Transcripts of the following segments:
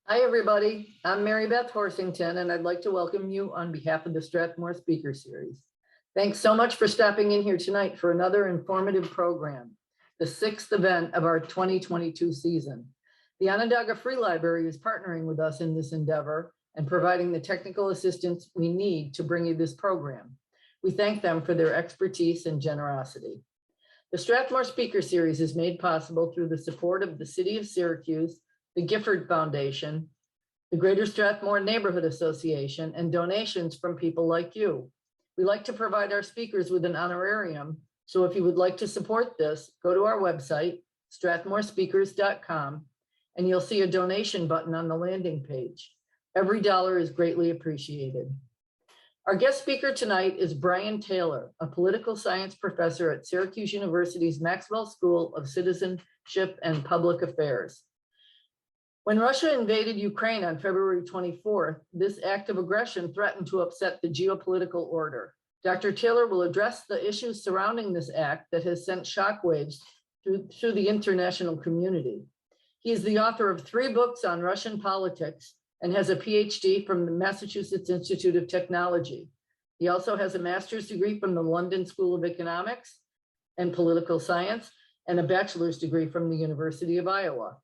Hi, everybody. I'm Mary Beth Horsington, and I'd like to welcome you on behalf of the Strathmore Speaker Series. Thanks so much for stopping in here tonight for another informative program, the 6th event of our 2022 season. The Onondaga Free Library is partnering with us in this endeavor and providing the technical assistance we need to bring you this program. We thank them for their expertise and generosity. The Strathmore Speaker Series is made possible through the support of the City of Syracuse, the Gifford Foundation, the Greater Strathmore Neighborhood Association, and donations from people like you. We like to provide our speakers with an honorarium, so if you would like to support this, go to our website, strathmorespeakers.com, and you'll see a donation button on the landing page. Every dollar is greatly appreciated. Our guest speaker tonight is Brian Taylor, a political science professor at Syracuse University's Maxwell School of Citizenship and Public Affairs. When Russia invaded Ukraine on February 24th, this act of aggression threatened to upset the geopolitical order. Dr. Taylor will address the issues surrounding this act that has sent shockwaves through the international community. He is the author of 3 books on Russian politics and has a PhD from the Massachusetts Institute of Technology. He also has a master's degree from the London School of Economics and Political Science and a bachelor's degree from the University of Iowa.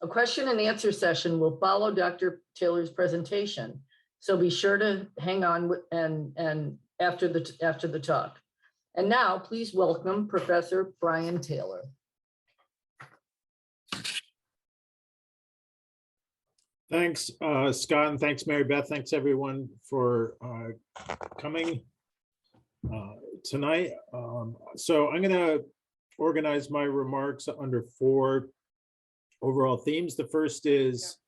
A question and answer session will follow Dr. Taylor's presentation, so be sure to hang on and after the talk. And now, please welcome Professor Brian Taylor. Thanks, Scott, and thanks, Mary Beth. Thanks, everyone, for coming tonight. So I'm going to organize my remarks under 4 overall themes. The first is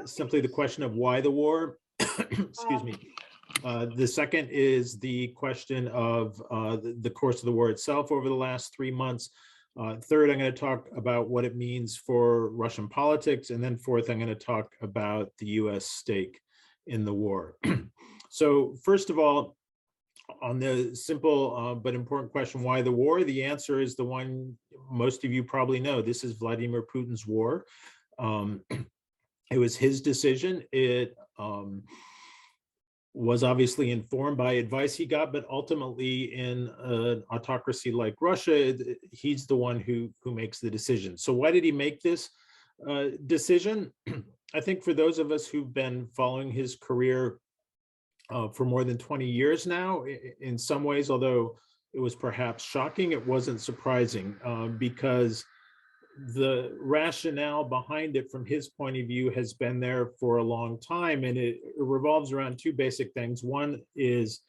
simply the question of why the war. Excuse me. The second is the question of the course of the war itself over the last 3 months. Third, I'm going to talk about what it means for Russian politics. And then fourth, I'm going to talk about the US stake in the war. So first of all, on the simple but important question, why the war? The answer is the one most of you probably know. This is Vladimir Putin's war. It was his decision. It was obviously informed by advice he got, but ultimately in an autocracy like Russia, he's the one who makes the decision. So why did he make this decision? I think for those of us who've been following his career for more than 20 years now, in some ways, although it was perhaps shocking, it wasn't surprising because the rationale behind it from his point of view has been there for a long time, and it revolves around 2 basic things. One is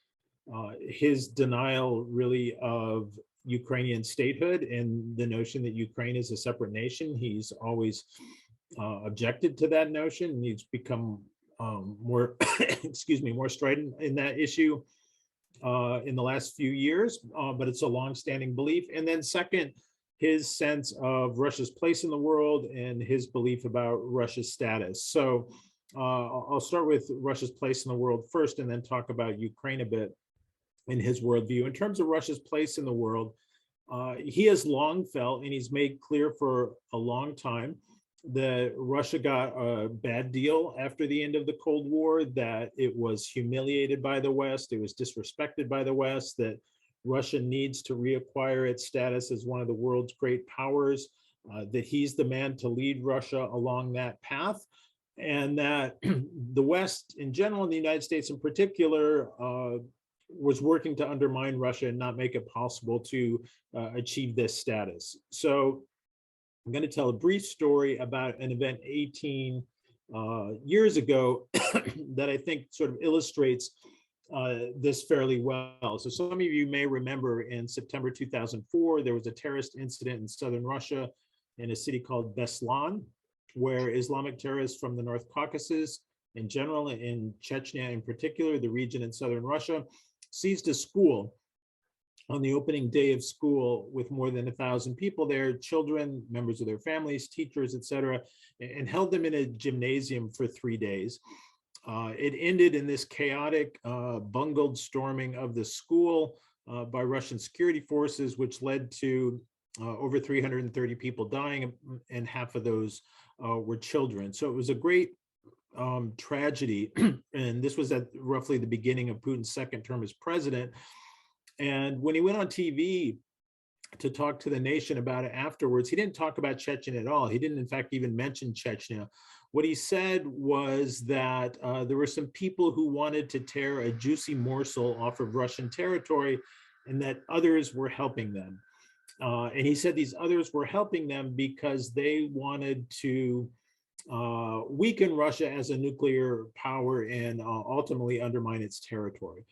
his denial really of Ukrainian statehood and the notion that Ukraine is a separate nation. He's always objected to that notion, and he's become more, excuse me, more strident in that issue in the last few years, but it's a longstanding belief. And then second, his sense of Russia's place in the world and his belief about Russia's status. So I'll start with Russia's place in the world first, and then talk about Ukraine a bit in his worldview. In terms of Russia's place in the world, he has long felt, and he's made clear for a long time, that Russia got a bad deal after the end of the Cold War, that it was humiliated by the West, it was disrespected by the West, that Russia needs to reacquire its status as one of the world's great powers, that he's the man to lead Russia along that path, and that the West in general, and the United States in particular, was working to undermine Russia and not make it possible to achieve this status. So I'm going to tell a brief story about an event 18 years ago that I think sort of illustrates this fairly well. So some of you may remember in September 2004, there was a terrorist incident in southern Russia in a city called Beslan, where Islamic terrorists from the North Caucasus in general, in Chechnya in particular, the region in southern Russia, seized a school on the opening day of school with more than 1,000 people there, children, members of their families, teachers, etc., and held them in a gymnasium for 3 days. It ended in this chaotic, bungled storming of the school by Russian security forces, which led to over 330 people dying, and half of those were children. So it was a great tragedy, and this was at roughly the beginning of Putin's second term as president. And when he went on TV to talk to the nation about it afterwards, he didn't talk about Chechen at all. He didn't, in fact, even mention Chechnya. What he said was that there were some people who wanted to tear a juicy morsel off of Russian territory, and that others were helping them. And he said these others were helping them because they wanted to weaken Russia as a nuclear power and ultimately undermine its territory.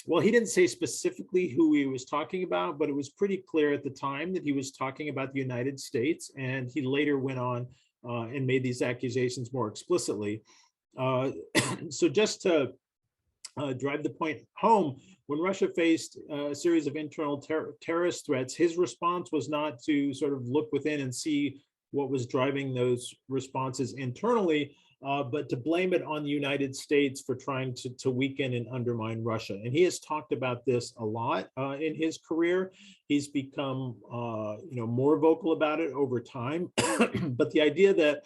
Well, he didn't say specifically who he was talking about, but it was pretty clear at the time that he was talking about the United States, and he later went on and made these accusations more explicitly. So just to drive the point home, when Russia faced a series of internal terrorist threats, his response was not to sort of look within and see what was driving those responses internally, but to blame it on the United States for trying to weaken and undermine Russia. And he has talked about this a lot in his career. He's become more vocal about it over time. But the idea that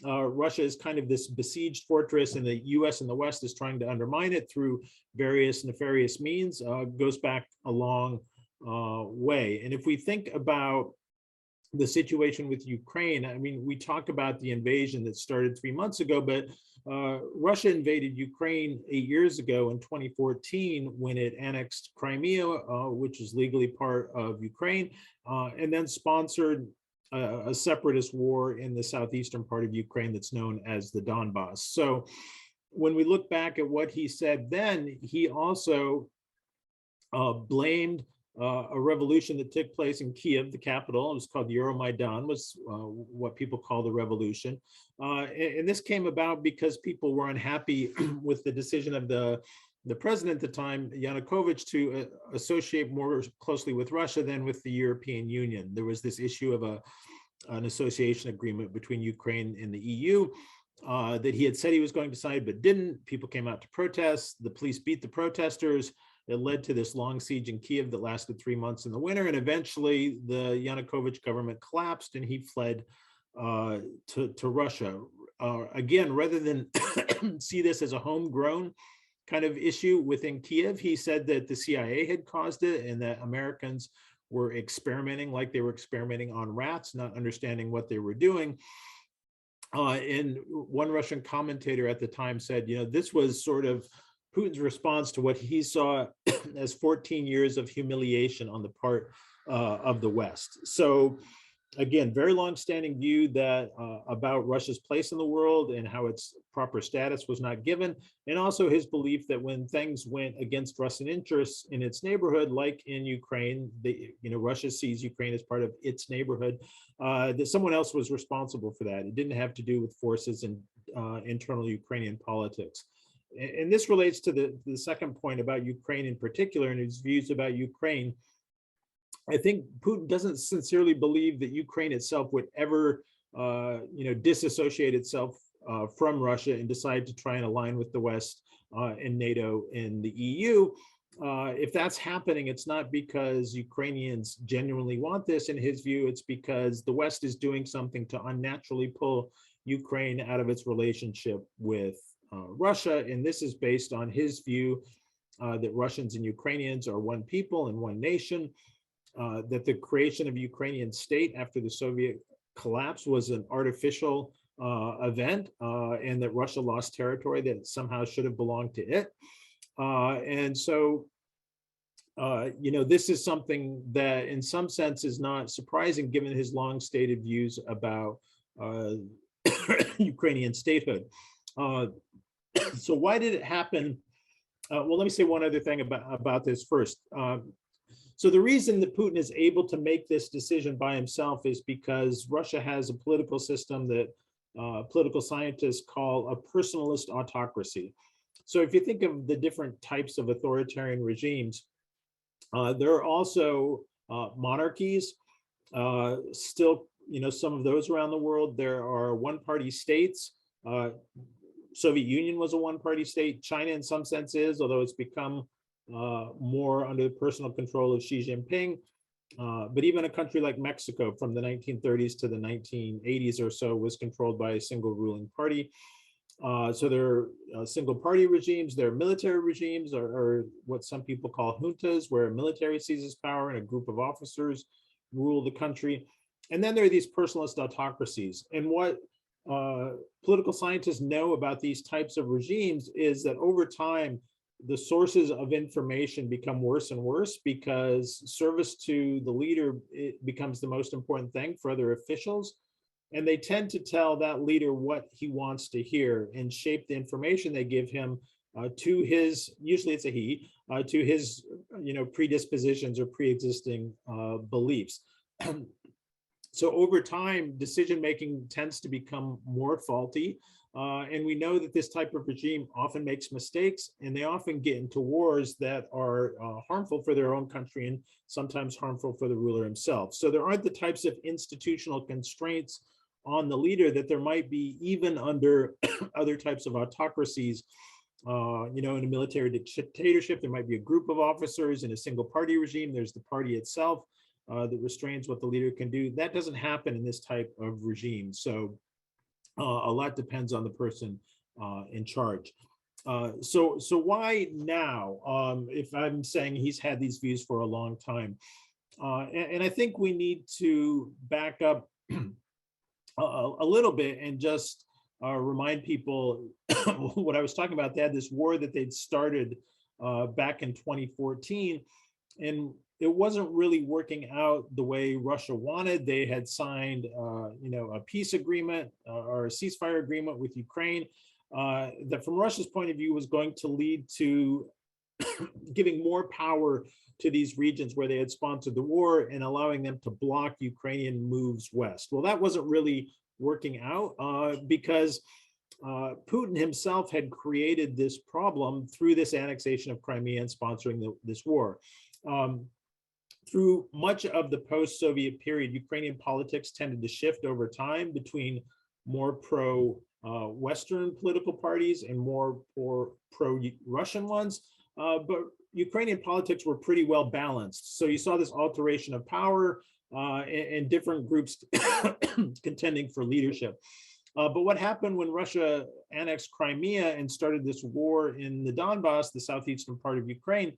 Russia is kind of this besieged fortress and the US and the West is trying to undermine it through various nefarious means goes back a long way. And if we think about the situation with Ukraine, I mean, we talk about the invasion that started 3 months ago, but Russia invaded Ukraine 8 years ago in 2014 when it annexed Crimea, which is legally part of Ukraine, and then sponsored a separatist war in the southeastern part of Ukraine that's known as the Donbass. So when we look back at what he said then, he also blamed a revolution that took place in Kiev, the capital. It was called Euromaidan, was what people call the revolution. And this came about because people were unhappy with the decision of the president at the time, Yanukovych, to associate more closely with Russia than with the European Union. There was this issue of an association agreement between Ukraine and the EU that he had said he was going to sign, but didn't. People came out to protest. The police beat the protesters. It led to this long siege in Kiev that lasted 3 months in the winter. And eventually the Yanukovych government collapsed and he fled to Russia. Again, rather than see this as a homegrown kind of issue within Kiev, he said that the CIA had caused it and that Americans were experimenting like they were experimenting on rats, not understanding what they were doing. And one Russian commentator at the time said, this was sort of Putin's response to what he saw as 14 years of humiliation on the part of the West. So again, very long-standing view that about Russia's place in the world and how its proper status was not given, and also his belief that when things went against Russian interests in its neighborhood, like in Ukraine, Russia sees Ukraine as part of its neighborhood, that someone else was responsible for that. It didn't have to do with forces in internal Ukrainian politics. And this relates to the second point about Ukraine in particular and his views about Ukraine. I think Putin doesn't sincerely believe that Ukraine itself would ever, disassociate itself from Russia and decide to try and align with the West and NATO and the EU. If that's happening, it's not because Ukrainians genuinely want this. In his view, it's because the West is doing something to unnaturally pull Ukraine out of its relationship with Russia. And this is based on his view that Russians and Ukrainians are one people and one nation. That the creation of a Ukrainian state after the Soviet collapse was an artificial event, and that Russia lost territory that somehow should have belonged to it. And so, this is something that in some sense is not surprising given his long stated views about Ukrainian statehood. So why did it happen? Well, let me say one other thing about this first. So the reason that Putin is able to make this decision by himself is because Russia has a political system that political scientists call a personalist autocracy. So if you think of the different types of authoritarian regimes, there are also monarchies, still, some of those around the world. There are one-party states. Soviet Union was a one-party state. China in some sense is, although it's become more under the personal control of Xi Jinping. But even a country like Mexico from the 1930s to the 1980s or so was controlled by a single ruling party. So there are single party regimes, there are military regimes, or what some people call juntas, where a military seizes power and a group of officers rule the country. And then there are these personalist autocracies. And what political scientists know about these types of regimes is that over time, the sources of information become worse and worse because service to the leader becomes the most important thing for other officials. And they tend to tell that leader what he wants to hear and shape the information they give him to his, usually it's a he, to his predispositions or pre-existing beliefs. So over time, decision making tends to become more faulty. And we know that this type of regime often makes mistakes, and they often get into wars that are harmful for their own country and sometimes harmful for the ruler himself. So there aren't the types of institutional constraints on the leader that there might be even under other types of autocracies. In a military dictatorship, there might be a group of officers. In a single party regime, there's the party itself that restrains what the leader can do. That doesn't happen in this type of regime. So a lot depends on the person in charge. So why now? If I'm saying he's had these views for a long time, and I think we need to back up a little bit and just remind people what I was talking about. They had this war that they'd started back in 2014, and it wasn't really working out the way Russia wanted. They had signed, a peace agreement or a ceasefire agreement with Ukraine that, from Russia's point of view, was going to lead to giving more power to these regions where they had sponsored the war and allowing them to block Ukrainian moves west. Well, that wasn't really working out because Putin himself had created this problem through this annexation of Crimea and sponsoring this war. Through much of the post-Soviet period, Ukrainian politics tended to shift over time between more pro-Western political parties and more pro-Russian ones. But Ukrainian politics were pretty well balanced. So you saw this alteration of power and different groups contending for leadership. But what happened when Russia annexed Crimea and started this war in the Donbass, the southeastern part of Ukraine,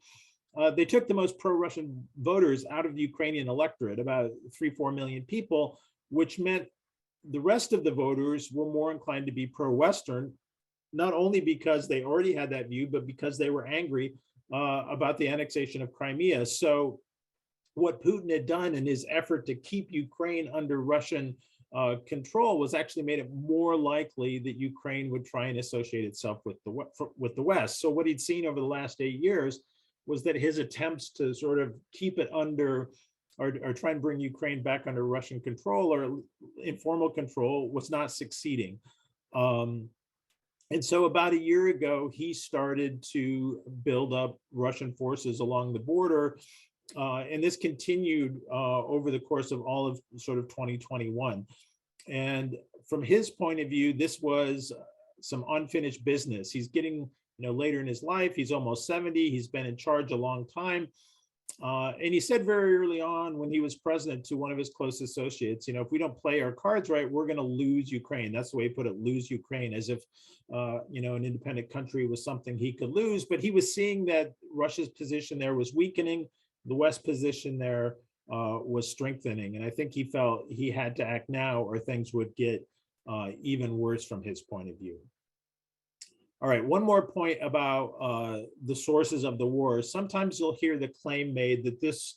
they took the most pro-Russian voters out of the Ukrainian electorate, about 3-4 million people, which meant the rest of the voters were more inclined to be pro-Western, not only because they already had that view, but because they were angry about the annexation of Crimea. So what Putin had done in his effort to keep Ukraine under Russian control was actually made it more likely that Ukraine would try and associate itself with the West. So what he'd seen over the last 8 years was that his attempts to sort of keep it under or try and bring Ukraine back under Russian control or informal control was not succeeding. And so about a year ago, he started to build up Russian forces along the border. And this continued over the course of all of sort of 2021. And from his point of view, this was some unfinished business. He's getting, later in his life, he's almost 70. He's been in charge a long time. And he said very early on when he was president to one of his close associates, if we don't play our cards right, we're going to lose Ukraine. That's the way he put it, lose Ukraine, as if, an independent country was something he could lose. But he was seeing that Russia's position there was weakening. The West position there was strengthening. And I think he felt he had to act now or things would get even worse from his point of view. All right, one more point about the sources of the war. Sometimes you'll hear the claim made that this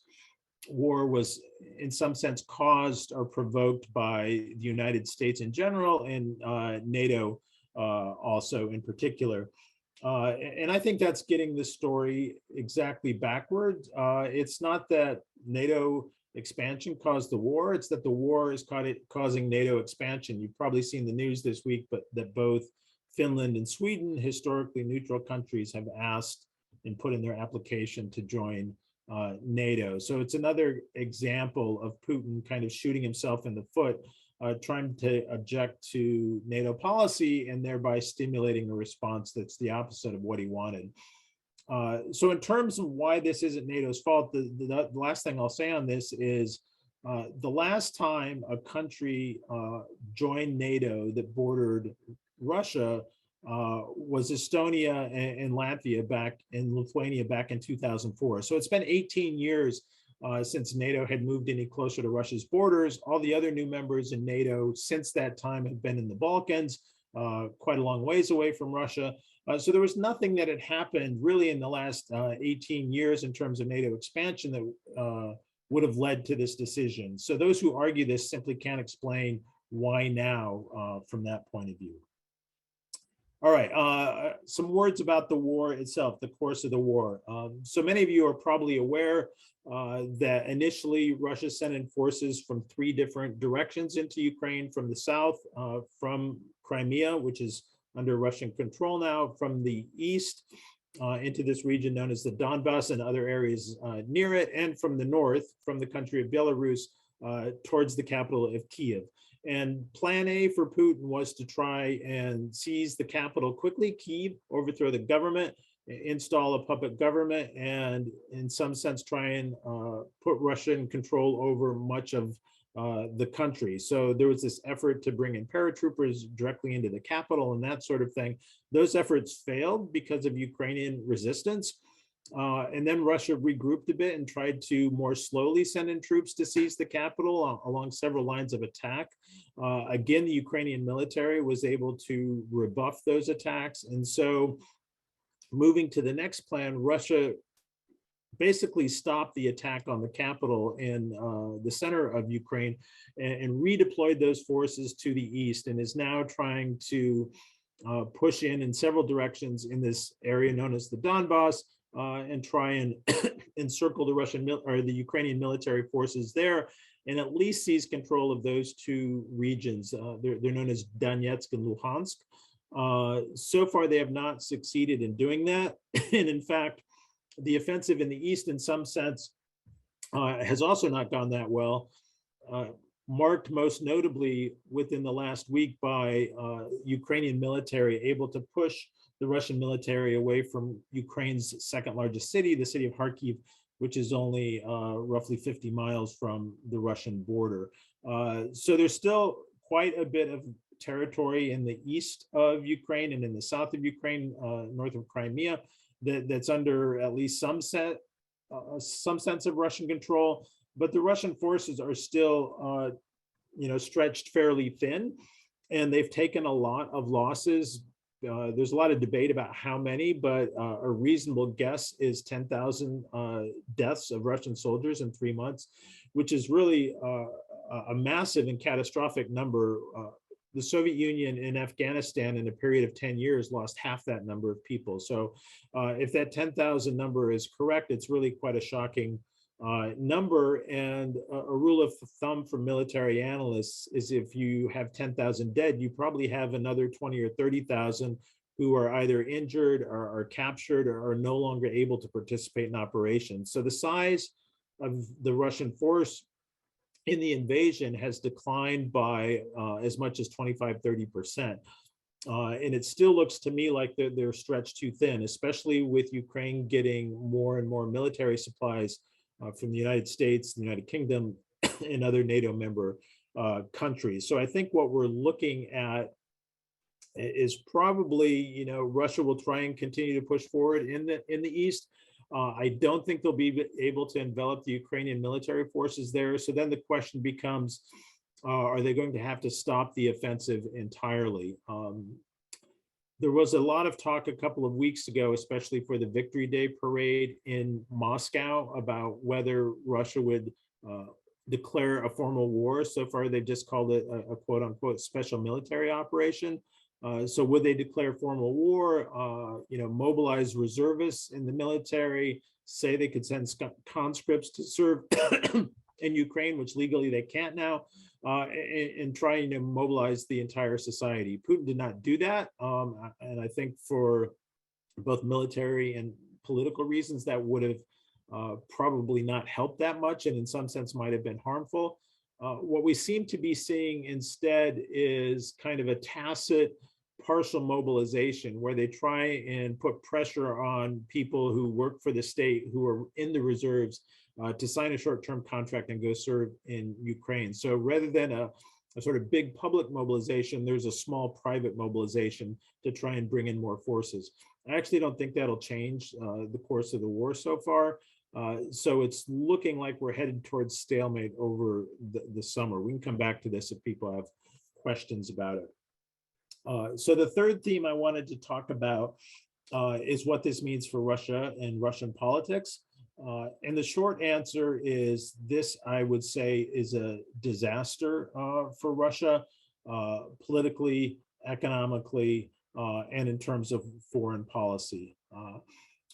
war was in some sense caused or provoked by the United States in general and NATO also in particular. And I think that's getting the story exactly backwards. It's not that NATO expansion caused the war, it's that the war is causing NATO expansion. You've probably seen the news this week, but that both Finland and Sweden, historically neutral countries, have asked and put in their application to join NATO. So it's another example of Putin kind of shooting himself in the foot, trying to object to NATO policy and thereby stimulating a response that's the opposite of what he wanted. So in terms of why this isn't NATO's fault, the last thing I'll say on this is the last time a country joined NATO that bordered Russia was Estonia and Latvia and Lithuania back in 2004. So it's been 18 years since NATO had moved any closer to Russia's borders. All the other new members in NATO since that time have been in the Balkans, quite a long ways away from Russia. So there was nothing that had happened really in the last 18 years in terms of NATO expansion that would have led to this decision. So those who argue this simply can't explain why now from that point of view. All right, some words about the war itself, the course of the war. So many of you are probably aware that initially Russia sent in forces from 3 different directions into Ukraine: from the south, from Crimea, which is under Russian control now, from the east into this region known as the Donbass and other areas near it, and from the north, from the country of Belarus towards the capital of Kiev. And plan A for Putin was to try and seize the capital quickly, Kyiv, overthrow the government, install a puppet government, and in some sense try and put Russian control over much of the country. So there was this effort to bring in paratroopers directly into the capital and that sort of thing. Those efforts failed because of Ukrainian resistance. And then Russia regrouped a bit and tried to more slowly send in troops to seize the capital along several lines of attack. Again, the Ukrainian military was able to rebuff those attacks. And so moving to the next plan, Russia basically stopped the attack on the capital in the center of Ukraine and redeployed those forces to the east, and is now trying to push in several directions in this area known as the Donbass, and try and encircle the Russian or the Ukrainian military forces there, and at least seize control of those 2 regions. They're known as Donetsk and Luhansk. So far, they have not succeeded in doing that. And in fact, the offensive in the east, in some sense, has also not gone that well, marked most notably within the last week by Ukrainian military able to push the Russian military away from Ukraine's 2nd largest city, the city of Kharkiv, which is only roughly 50 miles from the Russian border. So there's still quite a bit of territory in the east of Ukraine and in the south of Ukraine, north of Crimea, that's under at least some sense of Russian control, but the Russian forces are still, stretched fairly thin, and they've taken a lot of losses. There's a lot of debate about how many, but a reasonable guess is 10,000 deaths of Russian soldiers in 3 months, which is really a massive and catastrophic number. The Soviet Union in Afghanistan in a period of 10 years lost half that number of people. So if that 10,000 number is correct, it's really quite a shocking number. And a rule of thumb for military analysts is if you have 10,000 dead, you probably have another 20 or 30,000 who are either injured or are captured or are no longer able to participate in operations. So the size of the Russian force in the invasion has declined by as much as 25–30%. And it still looks to me like they're stretched too thin, especially with Ukraine getting more and more military supplies from the United States, the United Kingdom, and other NATO member countries. So I think what we're looking at is probably, Russia will try and continue to push forward in the east. I don't think they'll be able to envelop the Ukrainian military forces there. So then the question becomes, are they going to have to stop the offensive entirely? There was a lot of talk a couple of weeks ago, especially for the Victory Day parade in Moscow, about whether Russia would declare a formal war. So far, they've just called it a quote unquote special military operation. So would they declare formal war, mobilize reservists in the military, say they could send conscripts to serve in Ukraine, which legally they can't now, and trying to mobilize the entire society. Putin did not do that. And I think for both military and political reasons, that would have probably not helped that much, and in some sense might have been harmful. What we seem to be seeing instead is kind of a tacit partial mobilization where they try and put pressure on people who work for the state, who are in the reserves, to sign a short-term contract and go serve in Ukraine. So rather than a sort of big public mobilization, there's a small private mobilization to try and bring in more forces. I actually don't think that'll change the course of the war so far. So it's looking like we're headed towards stalemate over the summer. We can come back to this if people have questions about it. So the third theme I wanted to talk about is what this means for Russia and Russian politics. And the short answer is this, I would say, is a disaster for Russia, politically, economically, and in terms of foreign policy.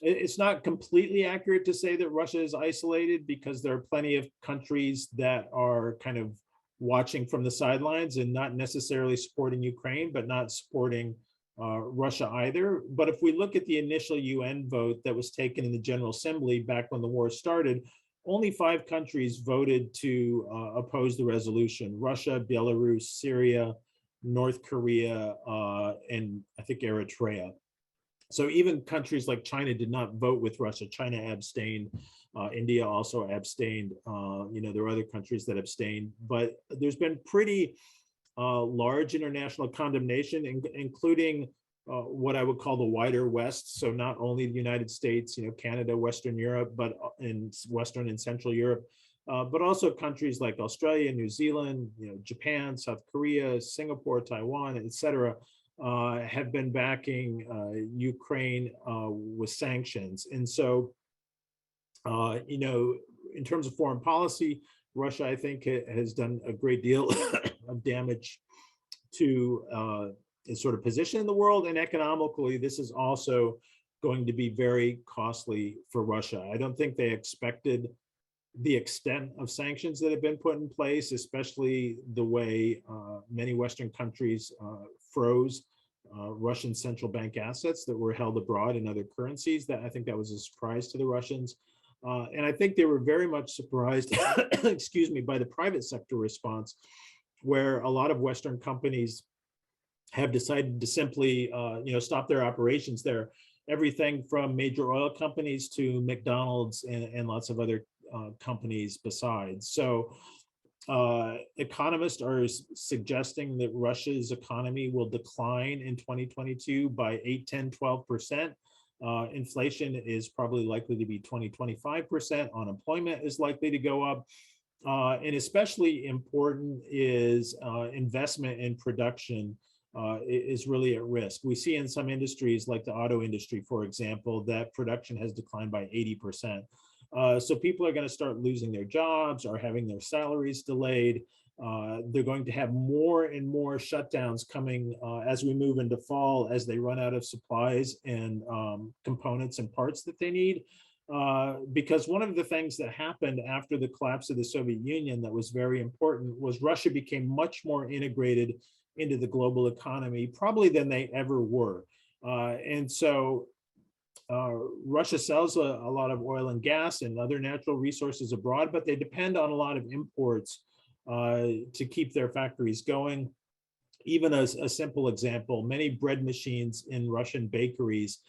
It's not completely accurate to say that Russia is isolated, because there are plenty of countries that are kind of watching from the sidelines and not necessarily supporting Ukraine, but not supporting Russia either. But if we look at the initial UN vote that was taken in the General Assembly back when the war started, only 5 countries voted to oppose the resolution: Russia, Belarus, Syria, North Korea, and I think Eritrea. So even countries like China did not vote with Russia. China abstained. India also abstained. There are other countries that abstained, but there's been pretty large international condemnation, including what I would call the wider West. So not only the United States, Canada, Western Europe, but in Western and Central Europe, but also countries like Australia, New Zealand, Japan, South Korea, Singapore, Taiwan, etc., have been backing Ukraine with sanctions. And so, in terms of foreign policy, Russia, I think, has done a great deal of damage to its sort of position in the world. And economically, this is also going to be very costly for Russia. I don't think they expected the extent of sanctions that have been put in place, especially the way many Western countries froze Russian central bank assets that were held abroad in other currencies. That I think that was a surprise to the Russians. And I think they were very much surprised, excuse me, by the private sector response, where a lot of Western companies have decided to simply, stop their operations there. Everything from major oil companies to McDonald's and lots of other companies besides. So economists are suggesting that Russia's economy will decline in 2022 by 8, 10, 12%. Inflation is probably likely to be 20, 25%. Unemployment is likely to go up. And especially important is investment in production is really at risk. We see in some industries, like the auto industry, for example, that production has declined by 80%. So people are going to start losing their jobs or having their salaries delayed. They're going to have more and more shutdowns coming as we move into fall, as they run out of supplies and components and parts that they need. Because one of the things that happened after the collapse of the Soviet Union that was very important was Russia became much more integrated into the global economy, probably than they ever were. And so Russia sells a lot of oil and gas and other natural resources abroad, but they depend on a lot of imports to keep their factories going. Even as a simple example, many bread machines in Russian bakeries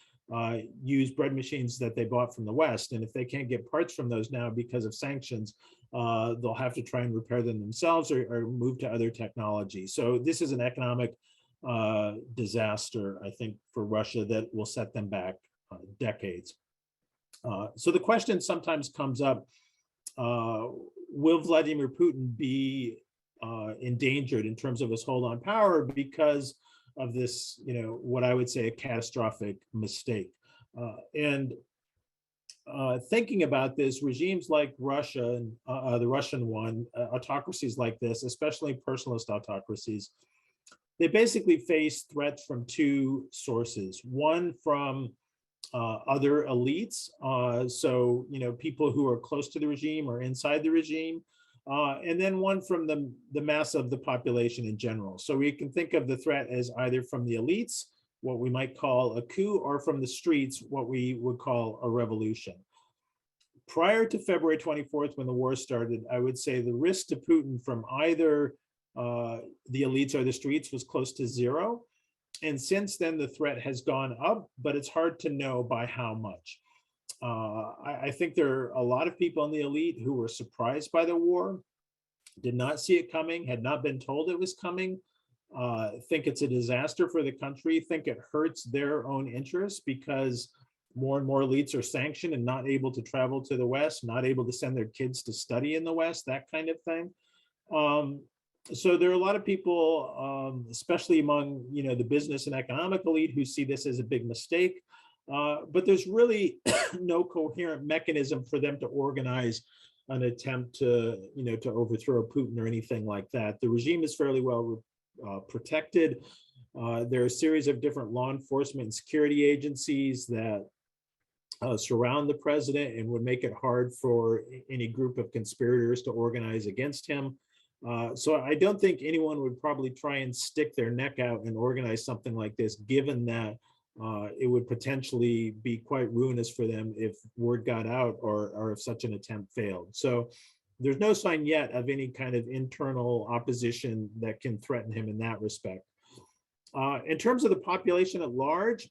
use bread machines that they bought from the West. And if they can't get parts from those now because of sanctions, they'll have to try and repair them themselves or move to other technology. So this is an economic disaster, I think, for Russia that will set them back decades. So the question sometimes comes up, will Vladimir Putin be endangered in terms of his hold on power because of this, what I would say a catastrophic mistake? And thinking about this, regimes like Russia, and the Russian one, autocracies like this, especially personalist autocracies, they basically face threats from 2 sources. One from other elites, so people who are close to the regime or inside the regime, and then one from the mass of the population in general. So we can think of the threat as either from the elites, what we might call a coup, or from the streets, what we would call a revolution. Prior to February 24th, when the war started, I would say the risk to Putin from either the elites or the streets was close to 0. And since then, the threat has gone up, but it's hard to know by how much. I think there are a lot of people in the elite who were surprised by the war. did not see it coming, had not been told it was coming, think it's a disaster for the country, think it hurts their own interests because more and more elites are sanctioned and not able to travel to the West, not able to send their kids to study in the West, that kind of thing. So there are a lot of people, especially among the business and economic elite, who see this as a big mistake. But there's really no coherent mechanism for them to organize an attempt to to overthrow Putin or anything like that. The regime is fairly well protected. There are a series of different law enforcement and security agencies that surround the president and would make it hard for any group of conspirators to organize against him. So I don't think anyone would probably try and stick their neck out and organize something like this, given that it would potentially be quite ruinous for them if word got out or if such an attempt failed. So there's no sign yet of any kind of internal opposition that can threaten him in that respect. In terms of the population at large,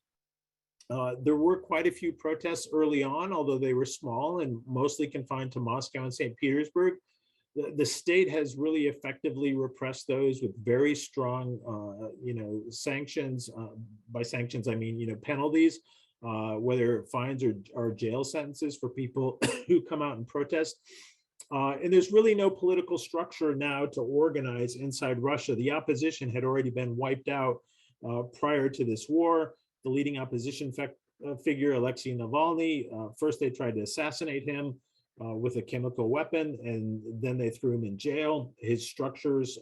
there were quite a few protests early on, although they were small and mostly confined to Moscow and St. Petersburg. The state has really effectively repressed those with very strong, sanctions. By sanctions, I mean, penalties, whether fines or jail sentences for people who come out and protest. And there's really no political structure now to organize inside Russia. The opposition had already been wiped out prior to this war. The leading opposition figure, Alexei Navalny, first they tried to assassinate him with a chemical weapon, and then they threw him in jail. His structures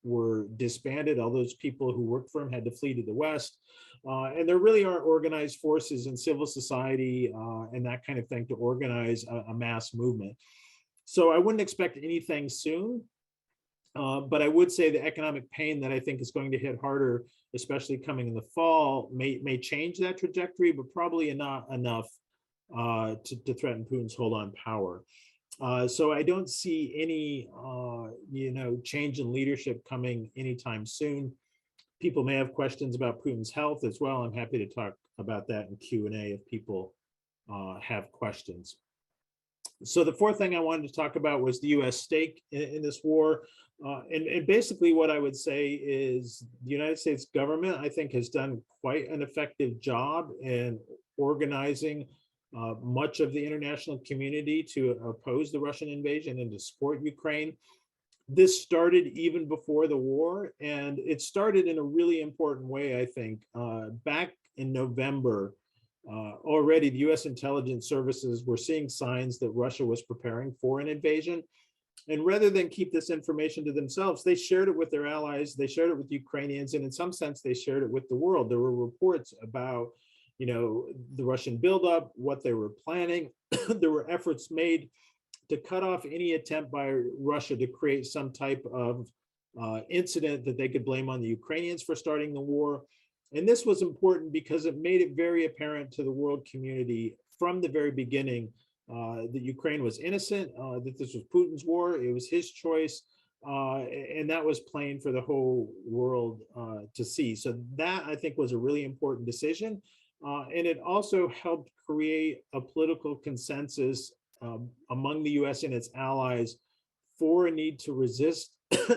were disbanded. All those people who worked for him had to flee to the West. And there really aren't organized forces in civil society and that kind of thing to organize a mass movement. So I wouldn't expect anything soon. But I would say the economic pain that I think is going to hit harder, especially coming in the fall, may change that trajectory, but probably not enough to threaten Putin's hold on power. So I don't see any, change in leadership coming anytime soon. People may have questions about Putin's health as well. I'm happy to talk about that in Q&A if people have questions. So the fourth thing I wanted to talk about was the U.S. stake in this war. And basically what I would say is the United States government, I think, has done quite an effective job in organizing much of the international community to oppose the Russian invasion and to support Ukraine. This started even before the war, and it started in a really important way, I think. Back in November, already the US intelligence services were seeing signs that Russia was preparing for an invasion. And rather than keep this information to themselves, they shared it with their allies, they shared it with Ukrainians, and in some sense, they shared it with the world. There were reports about, the Russian buildup, what they were planning. There were efforts made to cut off any attempt by Russia to create some type of incident that they could blame on the Ukrainians for starting the war. And this was important because it made it very apparent to the world community from the very beginning that Ukraine was innocent, that this was Putin's war, it was his choice, and that was plain for the whole world to see. So that, I think, was a really important decision. And it also helped create a political consensus among the US and its allies for a need to resist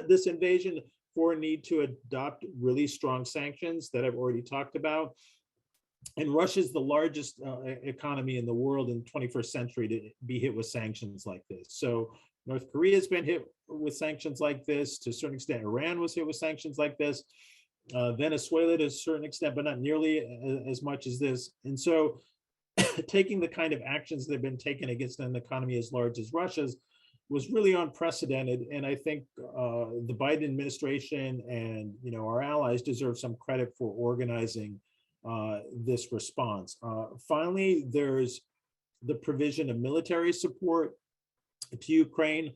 this invasion, for a need to adopt really strong sanctions that I've already talked about. And Russia is the largest economy in the world in the 21st century to be hit with sanctions like this. So North Korea has been hit with sanctions like this. To a certain extent, Iran was hit with sanctions like this. Venezuela to a certain extent, but not nearly as much as this. And so taking the kind of actions that have been taken against an economy as large as Russia's was really unprecedented. And I think the Biden administration and our allies deserve some credit for organizing this response. Finally, there's the provision of military support to Ukraine.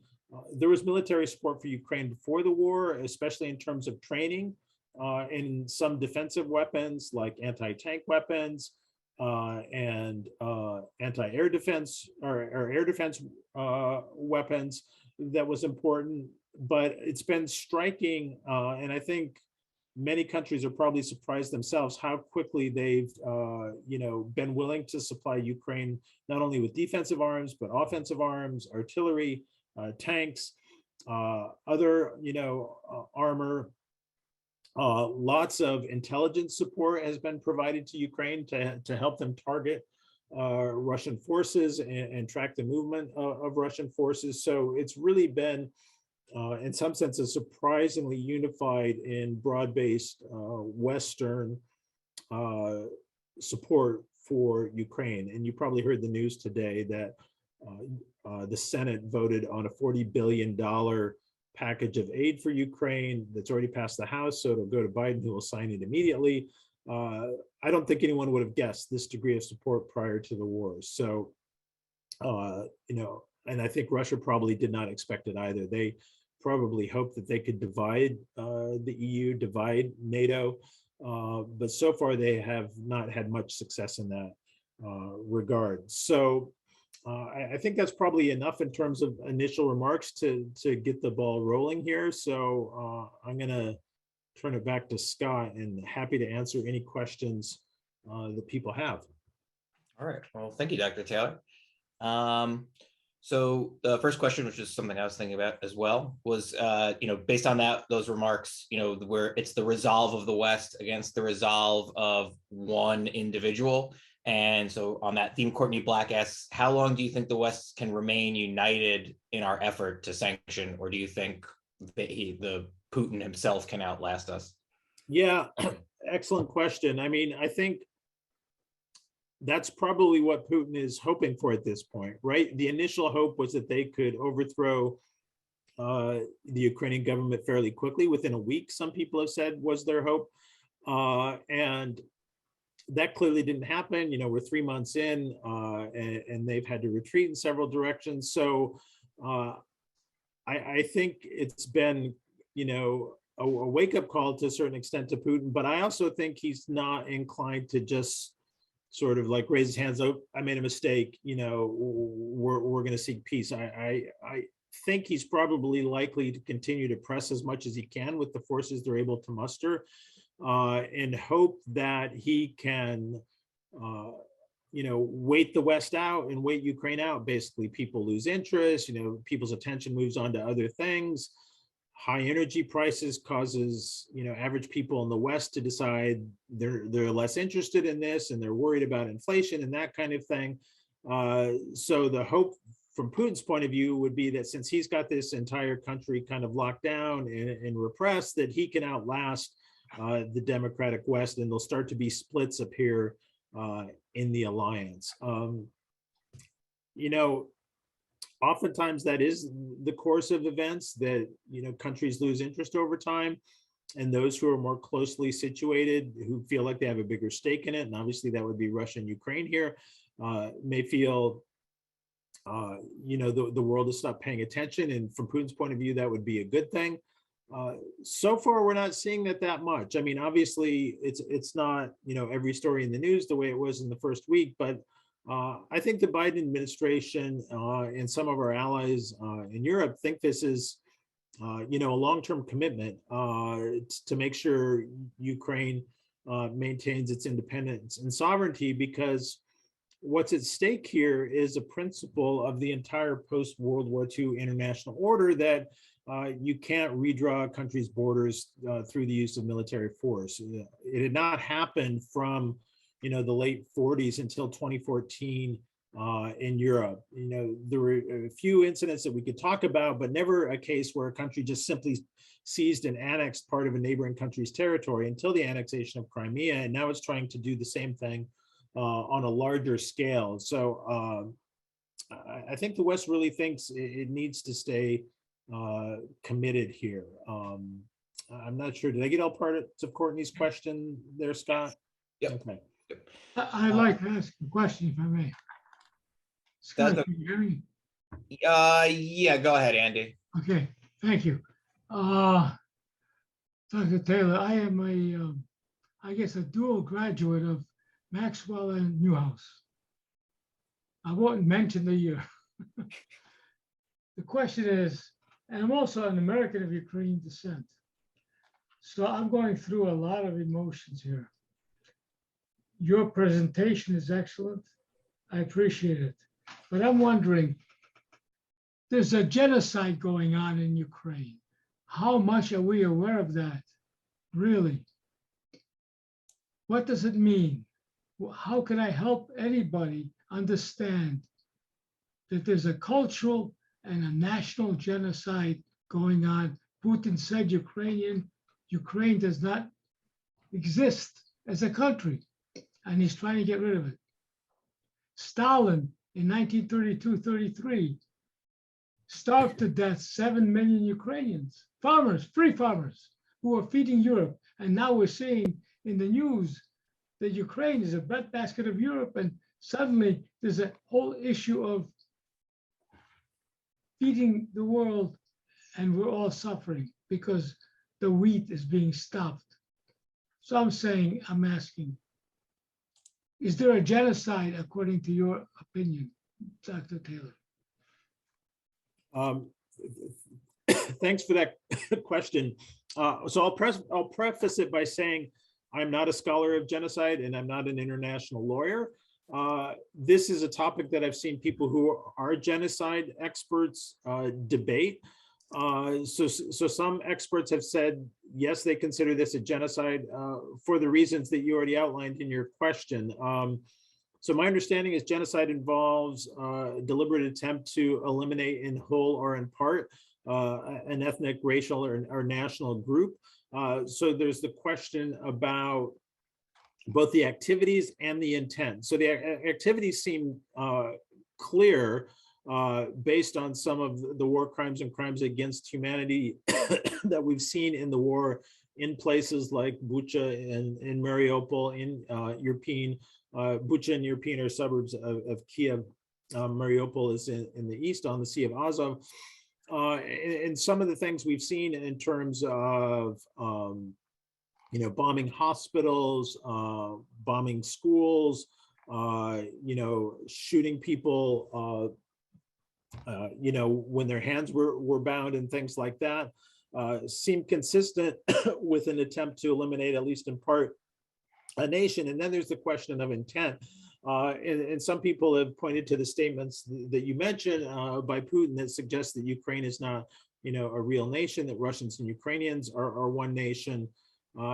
There was military support for Ukraine before the war, especially in terms of training and some defensive weapons like anti-tank weapons and anti-air defense or air defense weapons. That was important. But it's been striking, and I think many countries are probably surprised themselves how quickly they've been willing to supply Ukraine not only with defensive arms but offensive arms, artillery, tanks. other, armor. Lots of intelligence support has been provided to Ukraine to help them target Russian forces and track the movement of Russian forces. So it's really been, in some senses, surprisingly unified in broad-based Western support for Ukraine. And you probably heard the news today that the Senate voted on a $40 billion package of aid for Ukraine that's already passed the House, so it'll go to Biden, who will sign it immediately. I don't think anyone would have guessed this degree of support prior to the war. So, and I think Russia probably did not expect it either. They probably hoped that they could divide the EU, divide NATO, but so far they have not had much success in that regard. So I think that's probably enough in terms of initial remarks to get the ball rolling here. So I'm going to turn it back to Scott, and happy to answer any questions that people have. All right. Well, thank you, Dr. Taylor. So the first question, which is something I was thinking about as well, was, based on those remarks, where it's the resolve of the West against the resolve of one individual. And so on that theme, Courtney Black asks, how long do you think the West can remain united in our effort to sanction, or do you think that the Putin himself can outlast us? Yeah, excellent question. I mean, I think that's probably what Putin is hoping for at this point, right? The initial hope was that they could overthrow the Ukrainian government fairly quickly, within a week, some people have said was their hope. And that clearly didn't happen. We're 3 months in, and they've had to retreat in several directions. So I think it's been, a wake-up call to a certain extent to Putin, but I also think he's not inclined to just sort of like raise his hands up. I made a mistake, we're going to seek peace. I think he's probably likely to continue to press as much as he can with the forces they're able to muster, and hope that he can, wait the West out and wait Ukraine out. Basically, people lose interest, people's attention moves on to other things. High energy prices causes, average people in the West to decide they're less interested in this, and they're worried about inflation and that kind of thing. So the hope from Putin's point of view would be that since he's got this entire country kind of locked down and repressed, that he can outlast the democratic West, and there'll start to be splits appear in the alliance. Oftentimes that is the course of events, that countries lose interest over time, and those who are more closely situated, who feel like they have a bigger stake in it, and obviously that would be Russia and Ukraine here, may feel the world has stopped paying attention, and from Putin's point of view that would be a good thing. So far we're not seeing that much. I mean, obviously it's not every story in the news the way it was in the first week, but I think the Biden administration and some of our allies in Europe think this is, a long-term commitment to make sure Ukraine maintains its independence and sovereignty, because what's at stake here is a principle of the entire post-World War II international order that you can't redraw a country's borders through the use of military force. It had not happened from the late 40s until 2014 in Europe. There were a few incidents that we could talk about, but never a case where a country just simply seized and annexed part of a neighboring country's territory until the annexation of Crimea. And now it's trying to do the same thing on a larger scale. So I think the West really thinks it needs to stay committed here. I'm not sure. Did I get all parts of Courtney's question there, Scott? Yep. Okay. I'd like to ask a question, if I may. Scott, can you hear me? Yeah, go ahead, Andy. Okay, thank you. Dr. Taylor, I am I guess a dual graduate of Maxwell and Newhouse. I won't mention the year. The question is, and I'm also an American of Ukrainian descent, so I'm going through a lot of emotions here. Your presentation is excellent. I appreciate it. But I'm wondering, there's a genocide going on in Ukraine. How much are we aware of that? Really? What does it mean? How can I help anybody understand that there's a cultural and a national genocide going on? Putin said Ukraine does not exist as a country, and he's trying to get rid of it. Stalin in 1932-33 starved to death 7 million Ukrainians, farmers, free farmers, who were feeding Europe. And now we're seeing in the news that Ukraine is a breadbasket of Europe, and suddenly there's a whole issue of feeding the world, and we're all suffering because the wheat is being stopped. So I'm asking, is there a genocide according to your opinion, Dr. Taylor? Thanks for that question. So I'll preface it by saying I'm not a scholar of genocide and I'm not an international lawyer. This is a topic that I've seen people who are genocide experts debate. So some experts have said, yes, they consider this a genocide for the reasons that you already outlined in your question. So my understanding is genocide involves a deliberate attempt to eliminate in whole or in part an ethnic, racial, or national group. So there's the question about both the activities and the intent. So the activities seem clear based on some of the war crimes and crimes against humanity that we've seen in the war in places like Bucha and in Mariupol, in European, Bucha and European suburbs of Kiev. Mariupol is in the east on the Sea of Azov. And some of the things we've seen in terms of bombing hospitals, bombing schools, shooting people, when their hands were bound and things like that, seem consistent with an attempt to eliminate, at least in part, a nation. And then there's the question of intent. And some people have pointed to the statements that you mentioned by Putin that suggest that Ukraine is not, a real nation, that Russians and Ukrainians are one nation.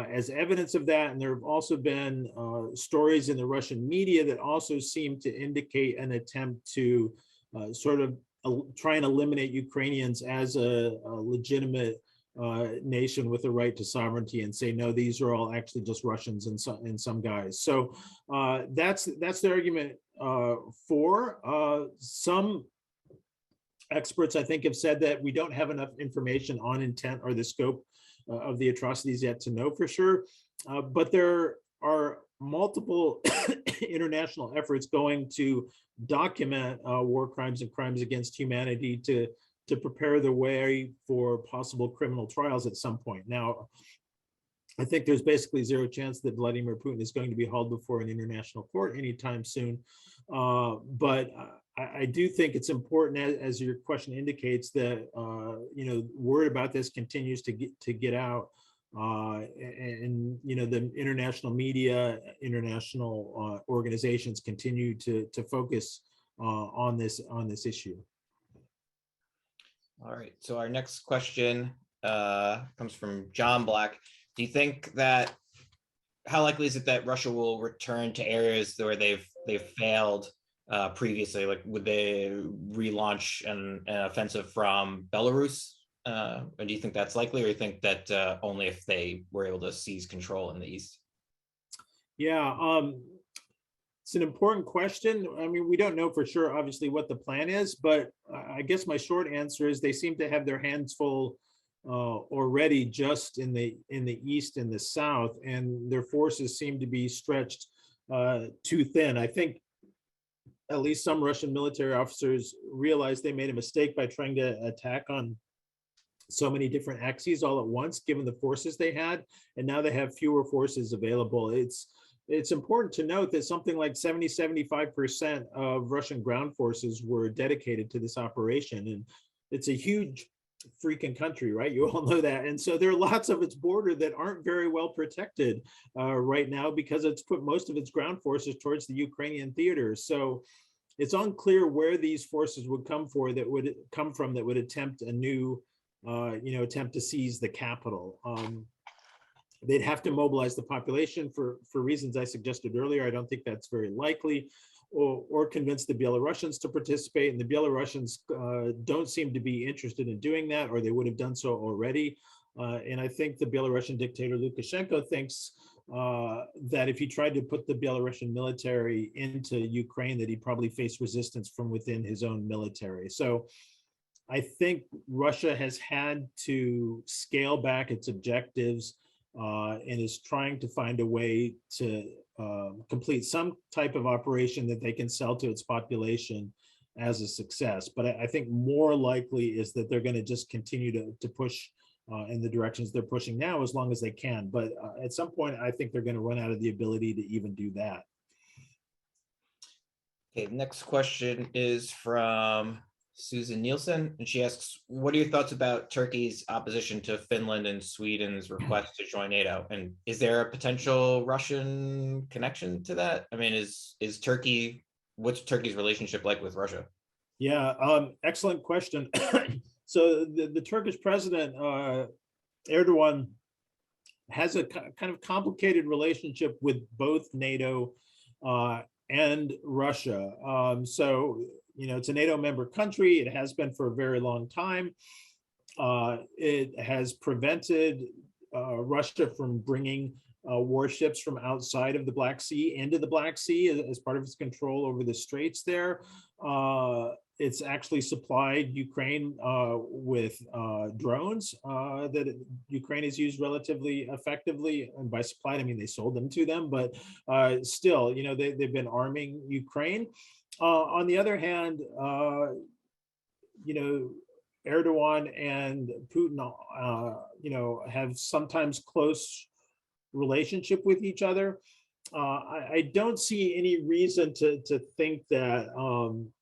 As evidence of that, and there have also been stories in the Russian media that also seem to indicate an attempt to sort of try and eliminate Ukrainians as a legitimate nation with a right to sovereignty, and say, no, these are all actually just Russians and some guys. So that's the argument for. Some experts, I think, have said that we don't have enough information on intent or the scope of the atrocities yet to know for sure. But there are multiple international efforts going to document war crimes and crimes against humanity to prepare the way for possible criminal trials at some point. Now, I think there's basically zero chance that Vladimir Putin is going to be hauled before an international court anytime soon. But I do think it's important, as your question indicates, that word about this continues to get out, and the international media, international organizations continue to focus on this issue. All right. So our next question comes from John Black. Do you think that, how likely is it that Russia will return to areas where they've failed previously? Like, would they relaunch an offensive from Belarus? Or do you think that's likely, or you think that only if they were able to seize control in the east? Yeah, it's an important question. I mean, we don't know for sure, obviously, what the plan is, but I guess my short answer is they seem to have their hands full already just in the east and the south, and their forces seem to be stretched too thin. I think at least some Russian military officers realized they made a mistake by trying to attack on so many different axes all at once, given the forces they had, and now they have fewer forces available. It's important to note that something like 75% of Russian ground forces were dedicated to this operation, and it's a huge freaking country, right? You all know that. And so there are lots of its border that aren't very well protected right now, because it's put most of its ground forces towards the Ukrainian theater. So it's unclear where these forces would come from that would attempt a new, attempt to seize the capital. They'd have to mobilize the population for reasons I suggested earlier. I don't think that's very likely, or convince the Belarusians to participate. And the Belarusians don't seem to be interested in doing that, or they would have done so already. And I think the Belarusian dictator Lukashenko thinks that if he tried to put the Belarusian military into Ukraine, that he'd probably face resistance from within his own military. So I think Russia has had to scale back its objectives and is trying to find a way to complete some type of operation that they can sell to its population as a success. But I think more likely is that they're going to just continue to push in the directions they're pushing now as long as they can. But at some point, I think they're going to run out of the ability to even do that. Okay, the next question is from Susan Nielsen, and she asks, what are your thoughts about Turkey's opposition to Finland and Sweden's request to join NATO? And is there a potential Russian connection to that? I mean, what's Turkey's relationship like with Russia? Yeah, excellent question. So the Turkish president, Erdogan, has a kind of complicated relationship with both NATO and Russia. So, it's a NATO member country. It has been for a very long time. It has prevented Russia from bringing warships from outside of the Black Sea into the Black Sea as part of its control over the straits there. It's actually supplied Ukraine with drones that Ukraine has used relatively effectively. And by supplied, I mean they sold them to them, but still, they've been arming Ukraine. On the other hand, Erdogan and Putin, have sometimes close relationship with each other. I don't see any reason to think that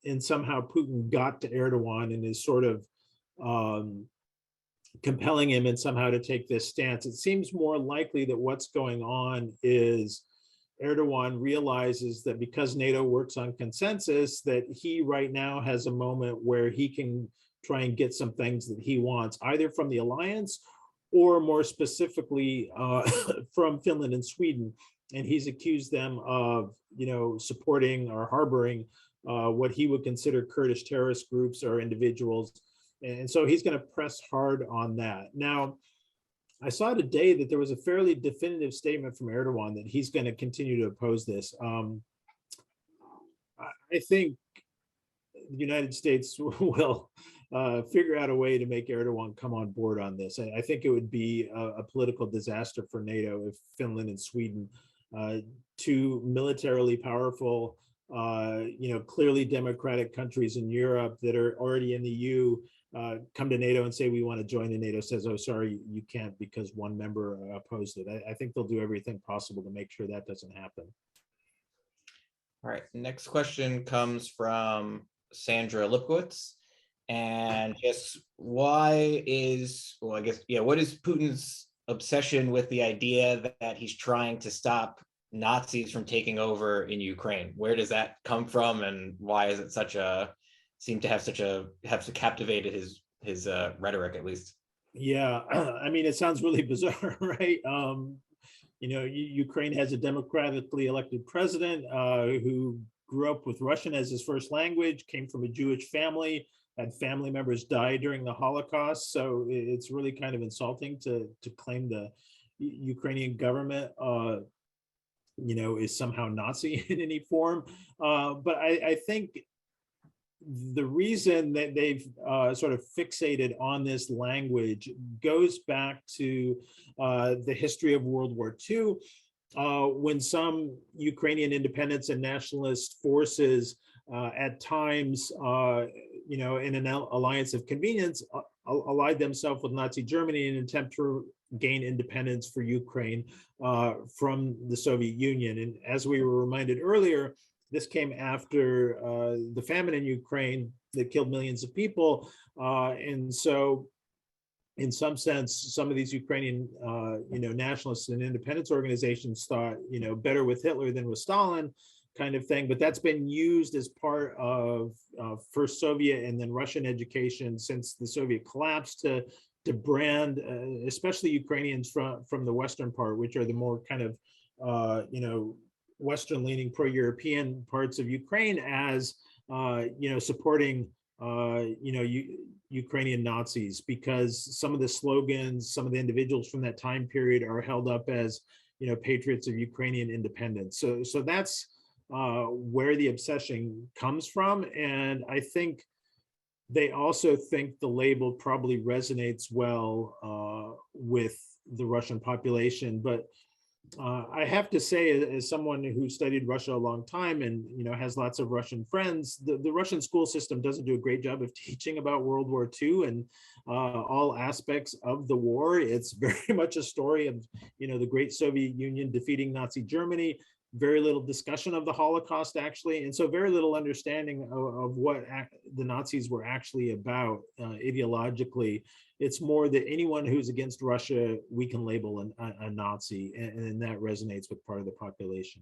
and somehow Putin got to Erdogan and is sort of compelling him and somehow to take this stance. It seems more likely that what's going on is Erdogan realizes that because NATO works on consensus, that he right now has a moment where he can try and get some things that he wants, either from the alliance or more specifically from Finland and Sweden. And he's accused them of, supporting or harboring what he would consider Kurdish terrorist groups or individuals. And so he's going to press hard on that. Now, I saw today that there was a fairly definitive statement from Erdogan that he's going to continue to oppose this. I think the United States will figure out a way to make Erdogan come on board on this. I think it would be a political disaster for NATO if Finland and Sweden, two militarily powerful, clearly democratic countries in Europe that are already in the EU, come to NATO and say, we want to join, and NATO says, oh, sorry, you can't because one member opposed it. I think they'll do everything possible to make sure that doesn't happen. All right, next question comes from Sandra Lipkowitz. And yes, what is Putin's obsession with the idea that he's trying to stop Nazis from taking over in Ukraine? Where does that come from, and why is it have captivated his rhetoric, at least? Yeah, I mean, it sounds really bizarre, right? Ukraine has a democratically elected president who grew up with Russian as his first language, came from a Jewish family, had family members die during the Holocaust. So it's really kind of insulting to claim the Ukrainian government, is somehow Nazi in any form. But I think the reason that they've sort of fixated on this language goes back to the history of World War II, when some Ukrainian independence and nationalist forces at times, in an alliance of convenience, allied themselves with Nazi Germany in an attempt to gain independence for Ukraine from the Soviet Union. And as we were reminded earlier, this came after the famine in Ukraine that killed millions of people. And so in some sense, some of these Ukrainian, nationalists and independence organizations thought, better with Hitler than with Stalin. kind of thing, but that's been used as part of first Soviet and then Russian education since the Soviet collapse to brand, especially Ukrainians from the Western part, which are the more kind of, Western-leaning pro-European parts of Ukraine as, supporting, Ukrainian Nazis, because some of the slogans, some of the individuals from that time period are held up as, patriots of Ukrainian independence. So that's where the obsession comes from. And I think they also think the label probably resonates well with the Russian population. But I have to say, as someone who studied Russia a long time and has lots of Russian friends, the Russian school system doesn't do a great job of teaching about World War II and all aspects of the war. It's very much a story of the great Soviet Union defeating Nazi Germany. Very little discussion of the Holocaust, actually, and so very little understanding of what the Nazis were actually about ideologically. It's more that anyone who's against Russia, we can label a Nazi, and that resonates with part of the population.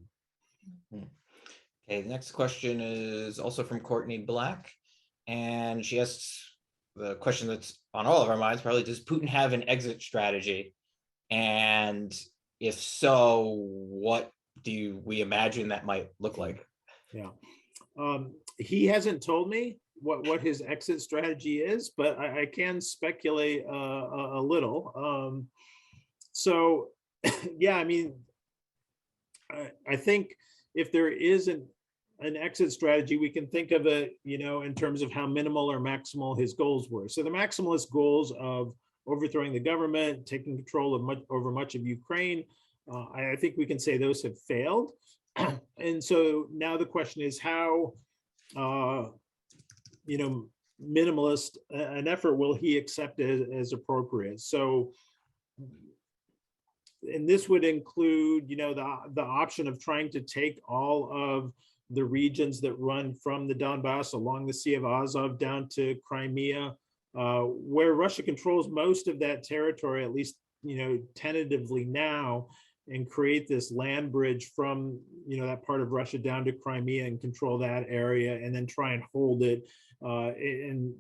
Okay, the next question is also from Courtney Black, and she asks the question that's on all of our minds, probably, does Putin have an exit strategy? And if so, what do we imagine that might look like? Yeah, he hasn't told me what his exit strategy is, but I can speculate a little. So, yeah, I mean, I think if there is an exit strategy, we can think of it, in terms of how minimal or maximal his goals were. So the maximalist goals of overthrowing the government, taking control of over much of Ukraine, I think we can say those have failed. And so now the question is how, minimalist an effort will he accept as appropriate? So, and this would include, the option of trying to take all of the regions that run from the Donbass along the Sea of Azov down to Crimea, where Russia controls most of that territory, at least, tentatively now, and create this land bridge from, that part of Russia down to Crimea and control that area, and then try and hold it, and,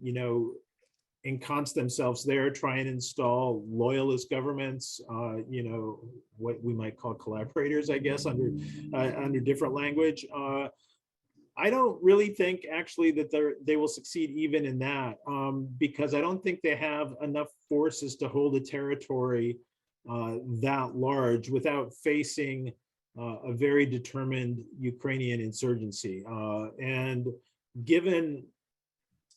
ensconce themselves there, try and install loyalist governments, what we might call collaborators, I guess, under different language. I don't really think actually that they will succeed even in that, because I don't think they have enough forces to hold a territory that large without facing a very determined Ukrainian insurgency. And given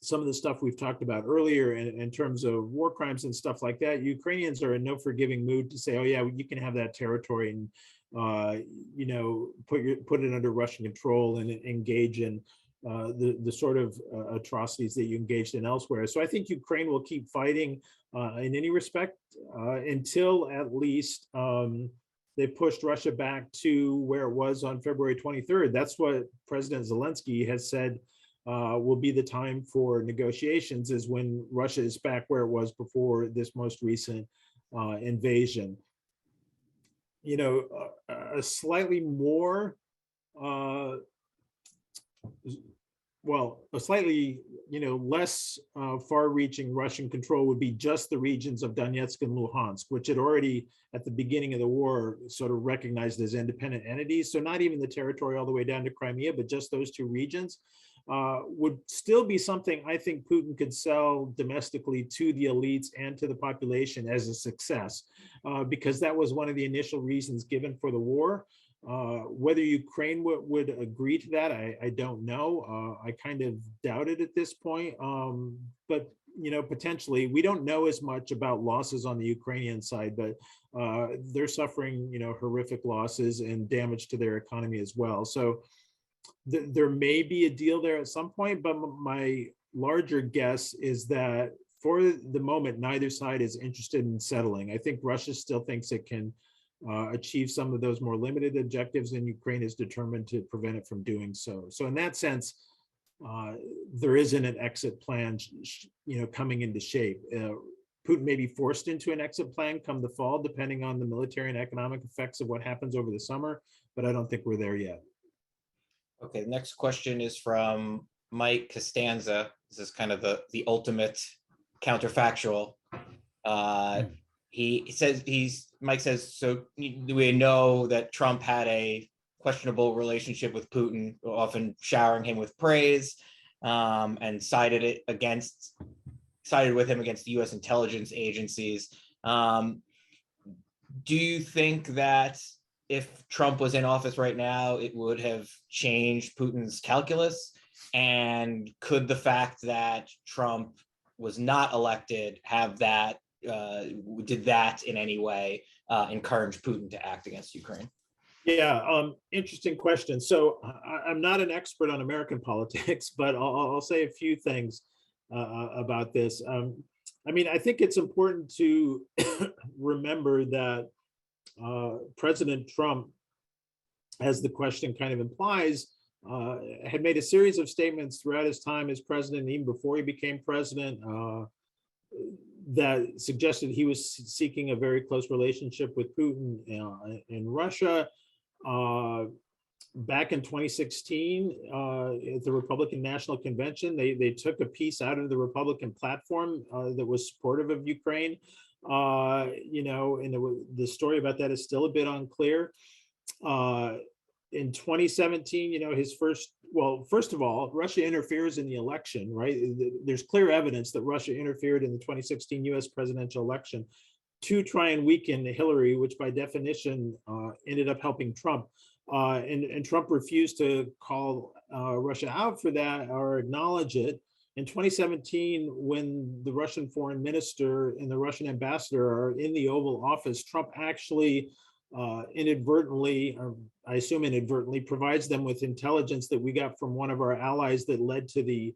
some of the stuff we've talked about earlier in terms of war crimes and stuff like that, Ukrainians are in no forgiving mood to say, oh yeah, you can have that territory and put it under Russian control and engage in the sort of atrocities that you engaged in elsewhere. So I think Ukraine will keep fighting in any respect until at least they pushed Russia back to where it was on February 23rd. That's what President Zelensky has said will be the time for negotiations, is when Russia is back where it was before this most recent invasion. A slightly more, a slightly, less far-reaching Russian control would be just the regions of Donetsk and Luhansk, which had already, at the beginning of the war, sort of recognized as independent entities. So not even the territory all the way down to Crimea, but just those two regions would still be something I think Putin could sell domestically to the elites and to the population as a success, because that was one of the initial reasons given for the war. Whether Ukraine would agree to that, I don't know. I kind of doubt it at this point, but potentially. We don't know as much about losses on the Ukrainian side, but they're suffering horrific losses and damage to their economy as well. So there may be a deal there at some point, but my larger guess is that for the moment, neither side is interested in settling. I think Russia still thinks it can achieve some of those more limited objectives, and Ukraine is determined to prevent it from doing so. So in that sense, there isn't an exit plan, coming into shape. Putin may be forced into an exit plan come the fall, depending on the military and economic effects of what happens over the summer, but I don't think we're there yet. Okay, the next question is from Mike Costanza. This is kind of the ultimate counterfactual. He says Mike says, so we know that Trump had a questionable relationship with Putin, often showering him with praise, and sided with him against the U.S. intelligence agencies. Do you think that if Trump was in office right now, it would have changed Putin's calculus? And could the fact that Trump was not elected have that, did that in any way encourage Putin to act against Ukraine? Yeah, interesting question. So I'm not an expert on American politics, but I'll say a few things about this. I mean, I think it's important to remember that President Trump, as the question kind of implies, had made a series of statements throughout his time as president, even before he became president, that suggested he was seeking a very close relationship with Putin in Russia. Back in 2016, at the Republican National Convention, they took a piece out of the Republican platform that was supportive of Ukraine. You know, and the story about that is still a bit unclear. In 2017, you know, first of all, Russia interferes in the election, right? There's clear evidence that Russia interfered in the 2016 US presidential election to try and weaken Hillary, which by definition ended up helping Trump. And Trump refused to call Russia out for that or acknowledge it. In 2017, when the Russian foreign minister and the Russian ambassador are in the Oval Office, Trump actually inadvertently, or I assume inadvertently, provides them with intelligence that we got from one of our allies that led to the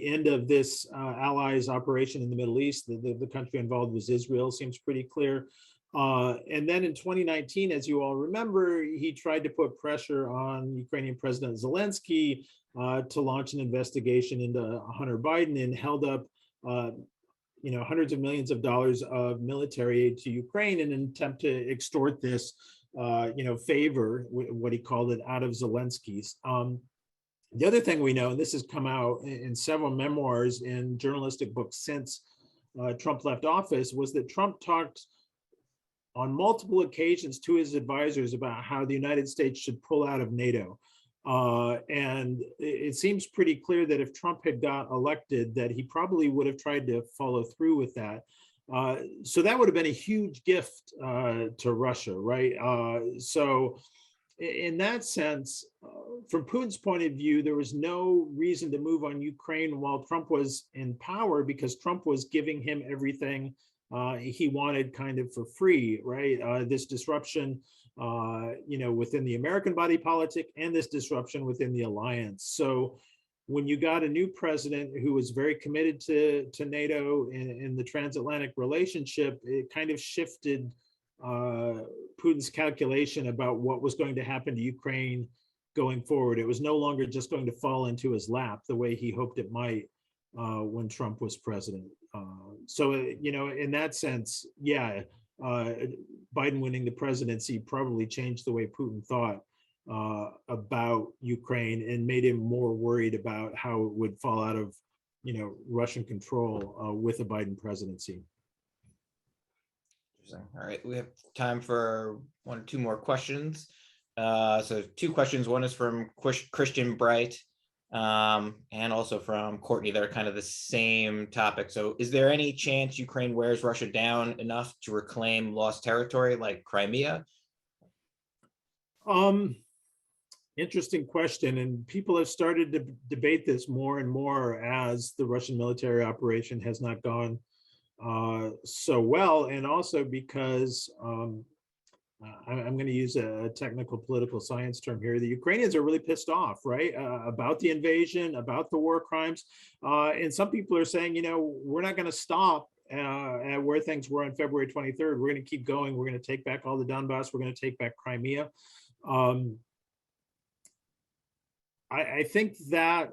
end of this allies operation in the Middle East. The country involved was Israel, seems pretty clear. And then in 2019, as you all remember, he tried to put pressure on Ukrainian President Zelensky to launch an investigation into Hunter Biden and held up you know, hundreds of millions of dollars of military aid to Ukraine in an attempt to extort this you know, favor, what he called it, out of Zelensky's. The other thing we know, and this has come out in several memoirs and journalistic books since Trump left office, was that Trump talked on multiple occasions to his advisors about how the United States should pull out of NATO. And it seems pretty clear that if Trump had got elected, that he probably would have tried to follow through with that. So that would have been a huge gift to Russia, right? So in that sense, from Putin's point of view, there was no reason to move on Ukraine while Trump was in power, because Trump was giving him everything he wanted kind of for free, right? This disruption, you know, within the American body politic and this disruption within the alliance. So when you got a new president who was very committed to NATO and the transatlantic relationship, it kind of shifted Putin's calculation about what was going to happen to Ukraine going forward. It was no longer just going to fall into his lap the way he hoped it might when Trump was president. So, you know, in that sense, yeah, Biden winning the presidency probably changed the way Putin thought about Ukraine and made him more worried about how it would fall out of, you know, Russian control with a Biden presidency. All right, we have time for one or two more questions. So two questions. One is from Christian Bright and also from Courtney. They're kind of the same topic. So is there any chance Ukraine wears Russia down enough to reclaim lost territory like Crimea? Interesting question. And people have started to debate this more and more as the Russian military operation has not gone so well. And also because I'm going to use a technical political science term here. The Ukrainians are really pissed off, right, about the invasion, about the war crimes. And some people are saying, you know, we're not going to stop at where things were on February 23rd. We're going to keep going. We're going to take back all the Donbass. We're going to take back Crimea. I think that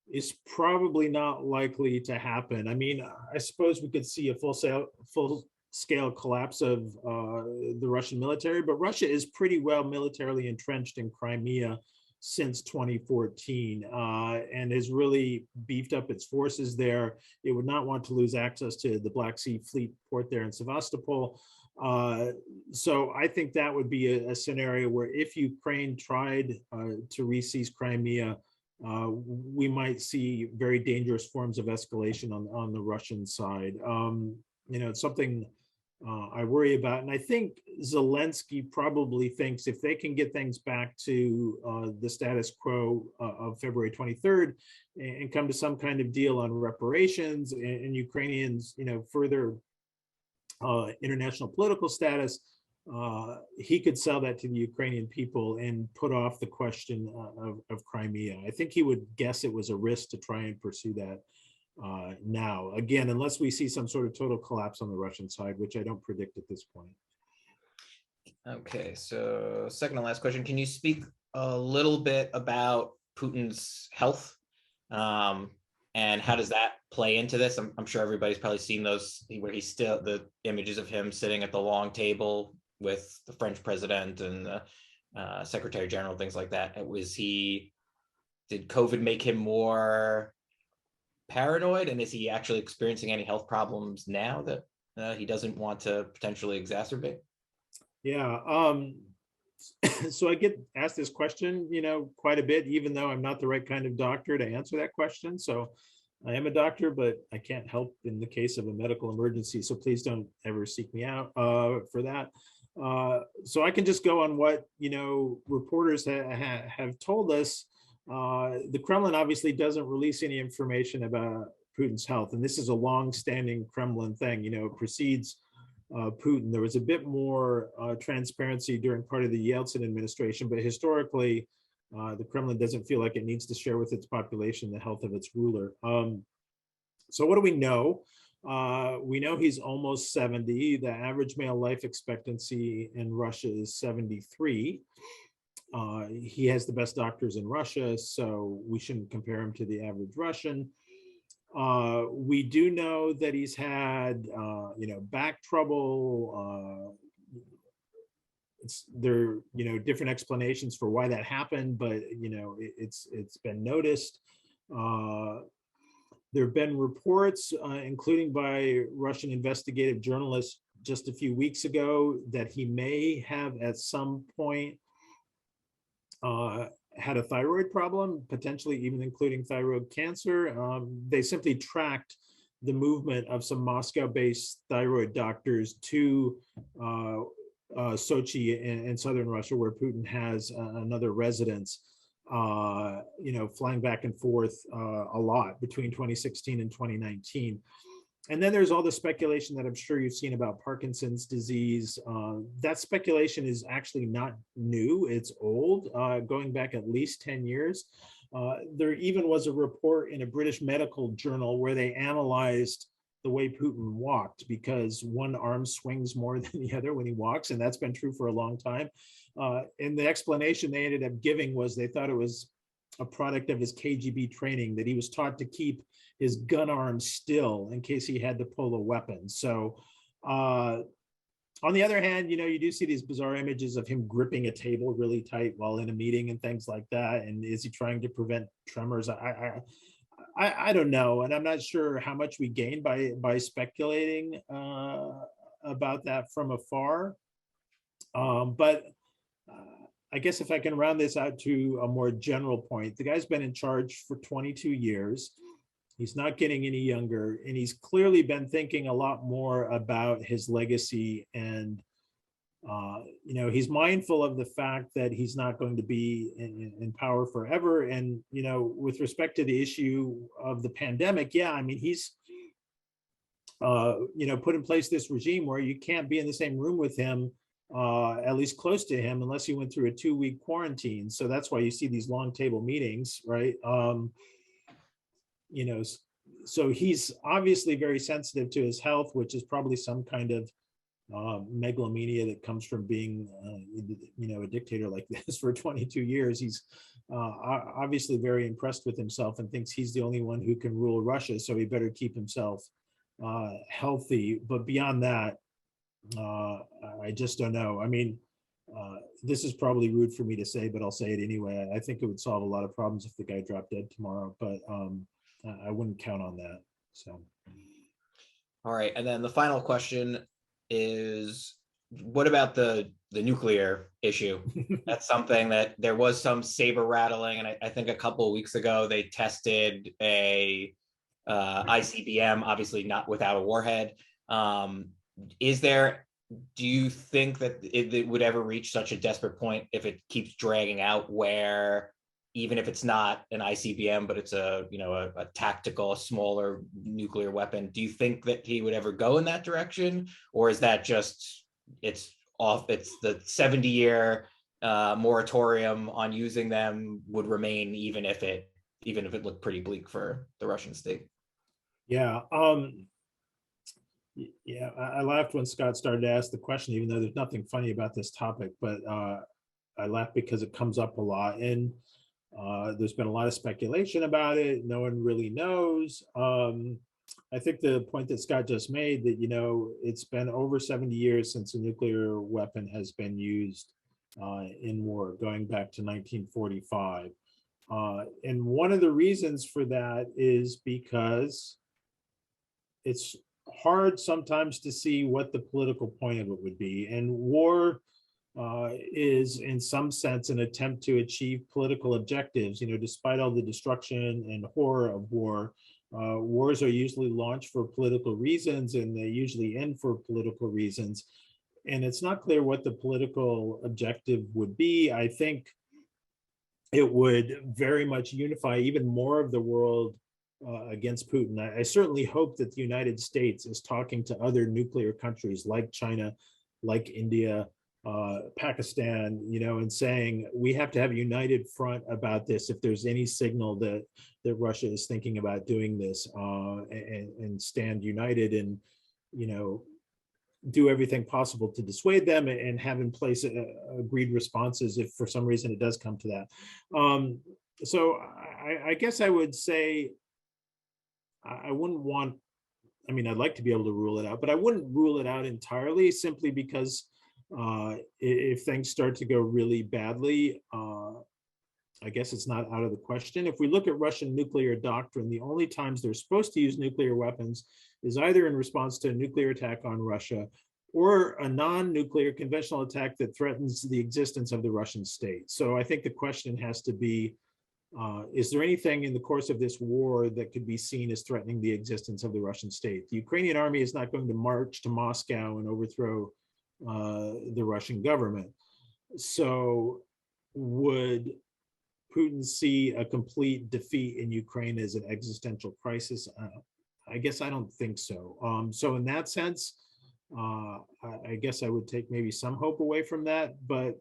is probably not likely to happen. I mean, I suppose we could see a full scale collapse of the Russian military, but Russia is pretty well militarily entrenched in Crimea since 2014 and has really beefed up its forces there. It would not want to lose access to the Black Sea Fleet port there in Sevastopol. So I think that would be a scenario where if Ukraine tried to re-seize Crimea, we might see very dangerous forms of escalation on the Russian side. It's something I worry about. And I think Zelensky probably thinks if they can get things back to the status quo of February 23rd and come to some kind of deal on reparations and Ukrainians, further international political status, he could sell that to the Ukrainian people and put off the question of Crimea. I think he would guess it was a risk to try and pursue that now, again, unless we see some sort of total collapse on the Russian side, which I don't predict at this point. Okay, so second and last question. Can you speak a little bit about Putin's health? And how does that play into this? I'm sure everybody's probably seen those where he's still, the images of him sitting at the long table with the French president and the Secretary General, things like that. Did COVID make him more paranoid? And is he actually experiencing any health problems now that he doesn't want to potentially exacerbate? Yeah. So I get asked this question, quite a bit, even though I'm not the right kind of doctor to answer that question. So I am a doctor, but I can't help in the case of a medical emergency. So please don't ever seek me out for that. So I can just go on what, reporters have told us. The Kremlin obviously doesn't release any information about Putin's health. And this is a long-standing Kremlin thing, it precedes Putin. There was a bit more transparency during part of the Yeltsin administration, but historically, the Kremlin doesn't feel like it needs to share with its population the health of its ruler. So what do we know? We know he's almost 70. The average male life expectancy in Russia is 73. He has the best doctors in Russia, so we shouldn't compare him to the average Russian. We do know that he's had, back trouble. There, different explanations for why that happened, but it's been noticed. There have been reports, including by Russian investigative journalists just a few weeks ago, that he may have at some point had a thyroid problem, potentially even including thyroid cancer. They simply tracked the movement of some Moscow-based thyroid doctors to Sochi in southern Russia, where Putin has another residence, flying back and forth a lot between 2016 and 2019. And then there's all the speculation that I'm sure you've seen about Parkinson's disease. That speculation is actually not new. It's old, going back at least 10 years. There even was a report in a British medical journal where they analyzed the way Putin walked, because one arm swings more than the other when he walks, and that's been true for a long time. And the explanation they ended up giving was they thought it was a product of his KGB training, that he was taught to keep his gun arm still in case he had to pull a weapon. So on the other hand, you do see these bizarre images of him gripping a table really tight while in a meeting and things like that. And is he trying to prevent tremors? I don't know. And I'm not sure how much we gain by speculating about that from afar. But I guess if I can round this out to a more general point, the guy's been in charge for 22 years. He's not getting any younger, and he's clearly been thinking a lot more about his legacy. And, he's mindful of the fact that he's not going to be in power forever. And, with respect to the issue of the pandemic, he's, put in place this regime where you can't be in the same room with him, at least close to him, unless you went through a 2-week quarantine. So that's why you see these long table meetings, right? So he's obviously very sensitive to his health, which is probably some kind of megalomania that comes from being, a dictator like this for 22 years. He's obviously very impressed with himself and thinks he's the only one who can rule Russia. So he better keep himself healthy. But beyond that, I just don't know. I mean, this is probably rude for me to say, but I'll say it anyway. I think it would solve a lot of problems if the guy dropped dead tomorrow, but I wouldn't count on that. So, All right, and then the final question is, what about the nuclear issue? That's something that there was some saber rattling, and I think a couple of weeks ago they tested a ICBM, obviously not without a warhead. Is there? Do you think that it would ever reach such a desperate point if it keeps dragging out, where even if it's not an ICBM, but it's a a tactical, a smaller nuclear weapon? Do you think that he would ever go in that direction, or is that just it's off? It's the 70-year moratorium on using them would remain even if it looked pretty bleak for the Russian state. yeah. Yeah, I laughed when Scott started to ask the question, even though there's nothing funny about this topic, but I laugh because it comes up a lot, and there's been a lot of speculation about it. No one really knows. I think the point that Scott just made, that it's been over 70 years since a nuclear weapon has been used in war, going back to 1945. And one of the reasons for that is because it's hard sometimes to see what the political point of it would be. And war is in some sense an attempt to achieve political objectives. Despite all the destruction and horror of war, wars are usually launched for political reasons, and they usually end for political reasons. And it's not clear what the political objective would be. I think it would very much unify even more of the world against Putin. I certainly hope that the United States is talking to other nuclear countries like China, like India, Pakistan, and saying we have to have a united front about this if there's any signal that Russia is thinking about doing this, and stand united and, do everything possible to dissuade them and have in place agreed responses if for some reason it does come to that. So I guess I would say I wouldn't want, I'd like to be able to rule it out, but I wouldn't rule it out entirely, simply because if things start to go really badly, I guess it's not out of the question. If we look at Russian nuclear doctrine, the only times they're supposed to use nuclear weapons is either in response to a nuclear attack on Russia or a non-nuclear conventional attack that threatens the existence of the Russian state. So I think the question has to be, is there anything in the course of this war that could be seen as threatening the existence of the Russian state? The Ukrainian army is not going to march to Moscow and overthrow the Russian government. So would Putin see a complete defeat in Ukraine as an existential crisis? I guess I don't think so. So in that sense, I guess I would take maybe some hope away from that. But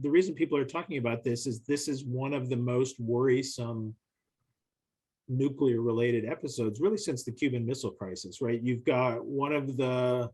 the reason people are talking about this is one of the most worrisome nuclear related episodes really since the Cuban Missile Crisis, right? You've got one of the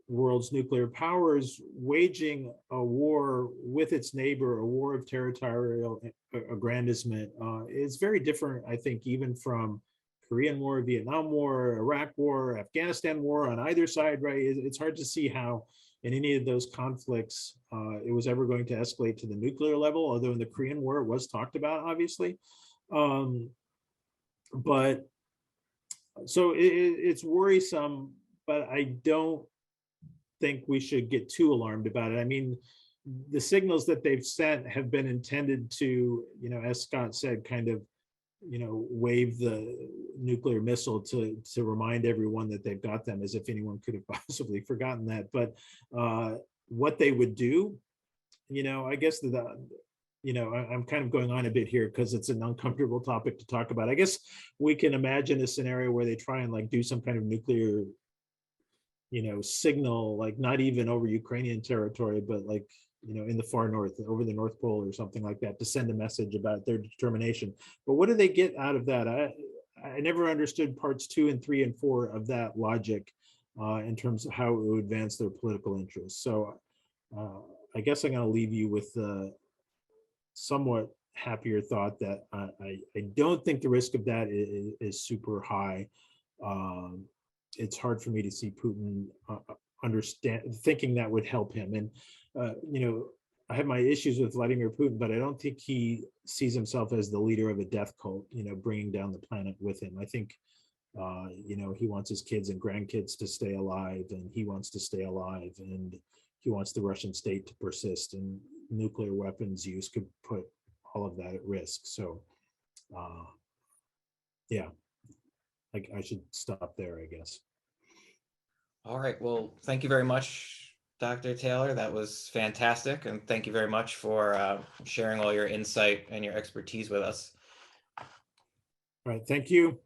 world's nuclear powers waging a war with its neighbor, a war of territorial aggrandizement. It's very different, I think, even from Korean War, Vietnam War, Iraq War, Afghanistan War on either side, right? It's hard to see how in any of those conflicts it was ever going to escalate to the nuclear level, although in the Korean War it was talked about, obviously. But so it's worrisome, but I don't think we should get too alarmed about it. The signals that they've sent have been intended to, as Scott said, kind of, wave the nuclear missile to remind everyone that they've got them, as if anyone could have possibly forgotten that. But what they would do, I guess I'm kind of going on a bit here because it's an uncomfortable topic to talk about. I guess we can imagine a scenario where they try and do some kind of nuclear signal, not even over Ukrainian territory, but in the far north, over the North Pole or something like that, to send a message about their determination. But what do they get out of that? I never understood parts 2 and 3 and 4 of that logic in terms of how it would advance their political interests. So I guess I'm going to leave you with the somewhat happier thought that I don't think the risk of that is super high. It's hard for me to see Putin thinking that would help him. And, I have my issues with Vladimir Putin, but I don't think he sees himself as the leader of a death cult, bringing down the planet with him. I think, he wants his kids and grandkids to stay alive, and he wants to stay alive, and he wants the Russian state to persist, and nuclear weapons use could put all of that at risk. So, yeah, I should stop there, I guess. All right. Well, thank you very much, Dr. Taylor. That was fantastic. And thank you very much for sharing all your insight and your expertise with us. All right. Thank you.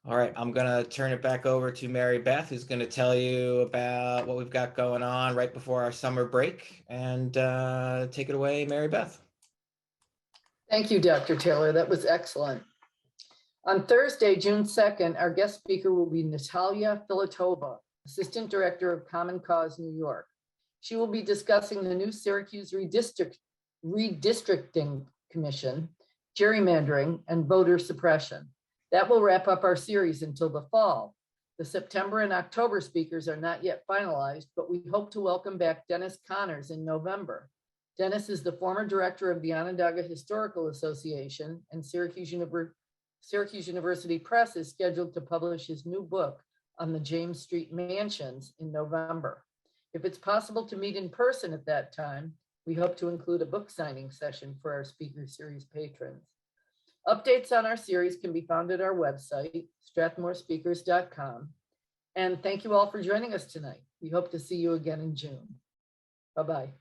All right. I'm going to turn it back over to Mary Beth, who's going to tell you about what we've got going on right before our summer break. And take it away, Mary Beth. Thank you, Dr. Taylor. That was excellent. On Thursday, June 2nd, our guest speaker will be Natalia Filatova, Assistant Director of Common Cause New York. She will be discussing the new Syracuse Redistricting Commission, gerrymandering, and voter suppression. That will wrap up our series until the fall. The September and October speakers are not yet finalized, but we hope to welcome back Dennis Connors in November. Dennis is the former director of the Onondaga Historical Association, and Syracuse University Press is scheduled to publish his new book on the James Street mansions in November. If it's possible to meet in person at that time, we hope to include a book signing session for our speaker series patrons. Updates on our series can be found at our website, strathmorespeakers.com. And thank you all for joining us tonight. We hope to see you again in June. Bye-bye.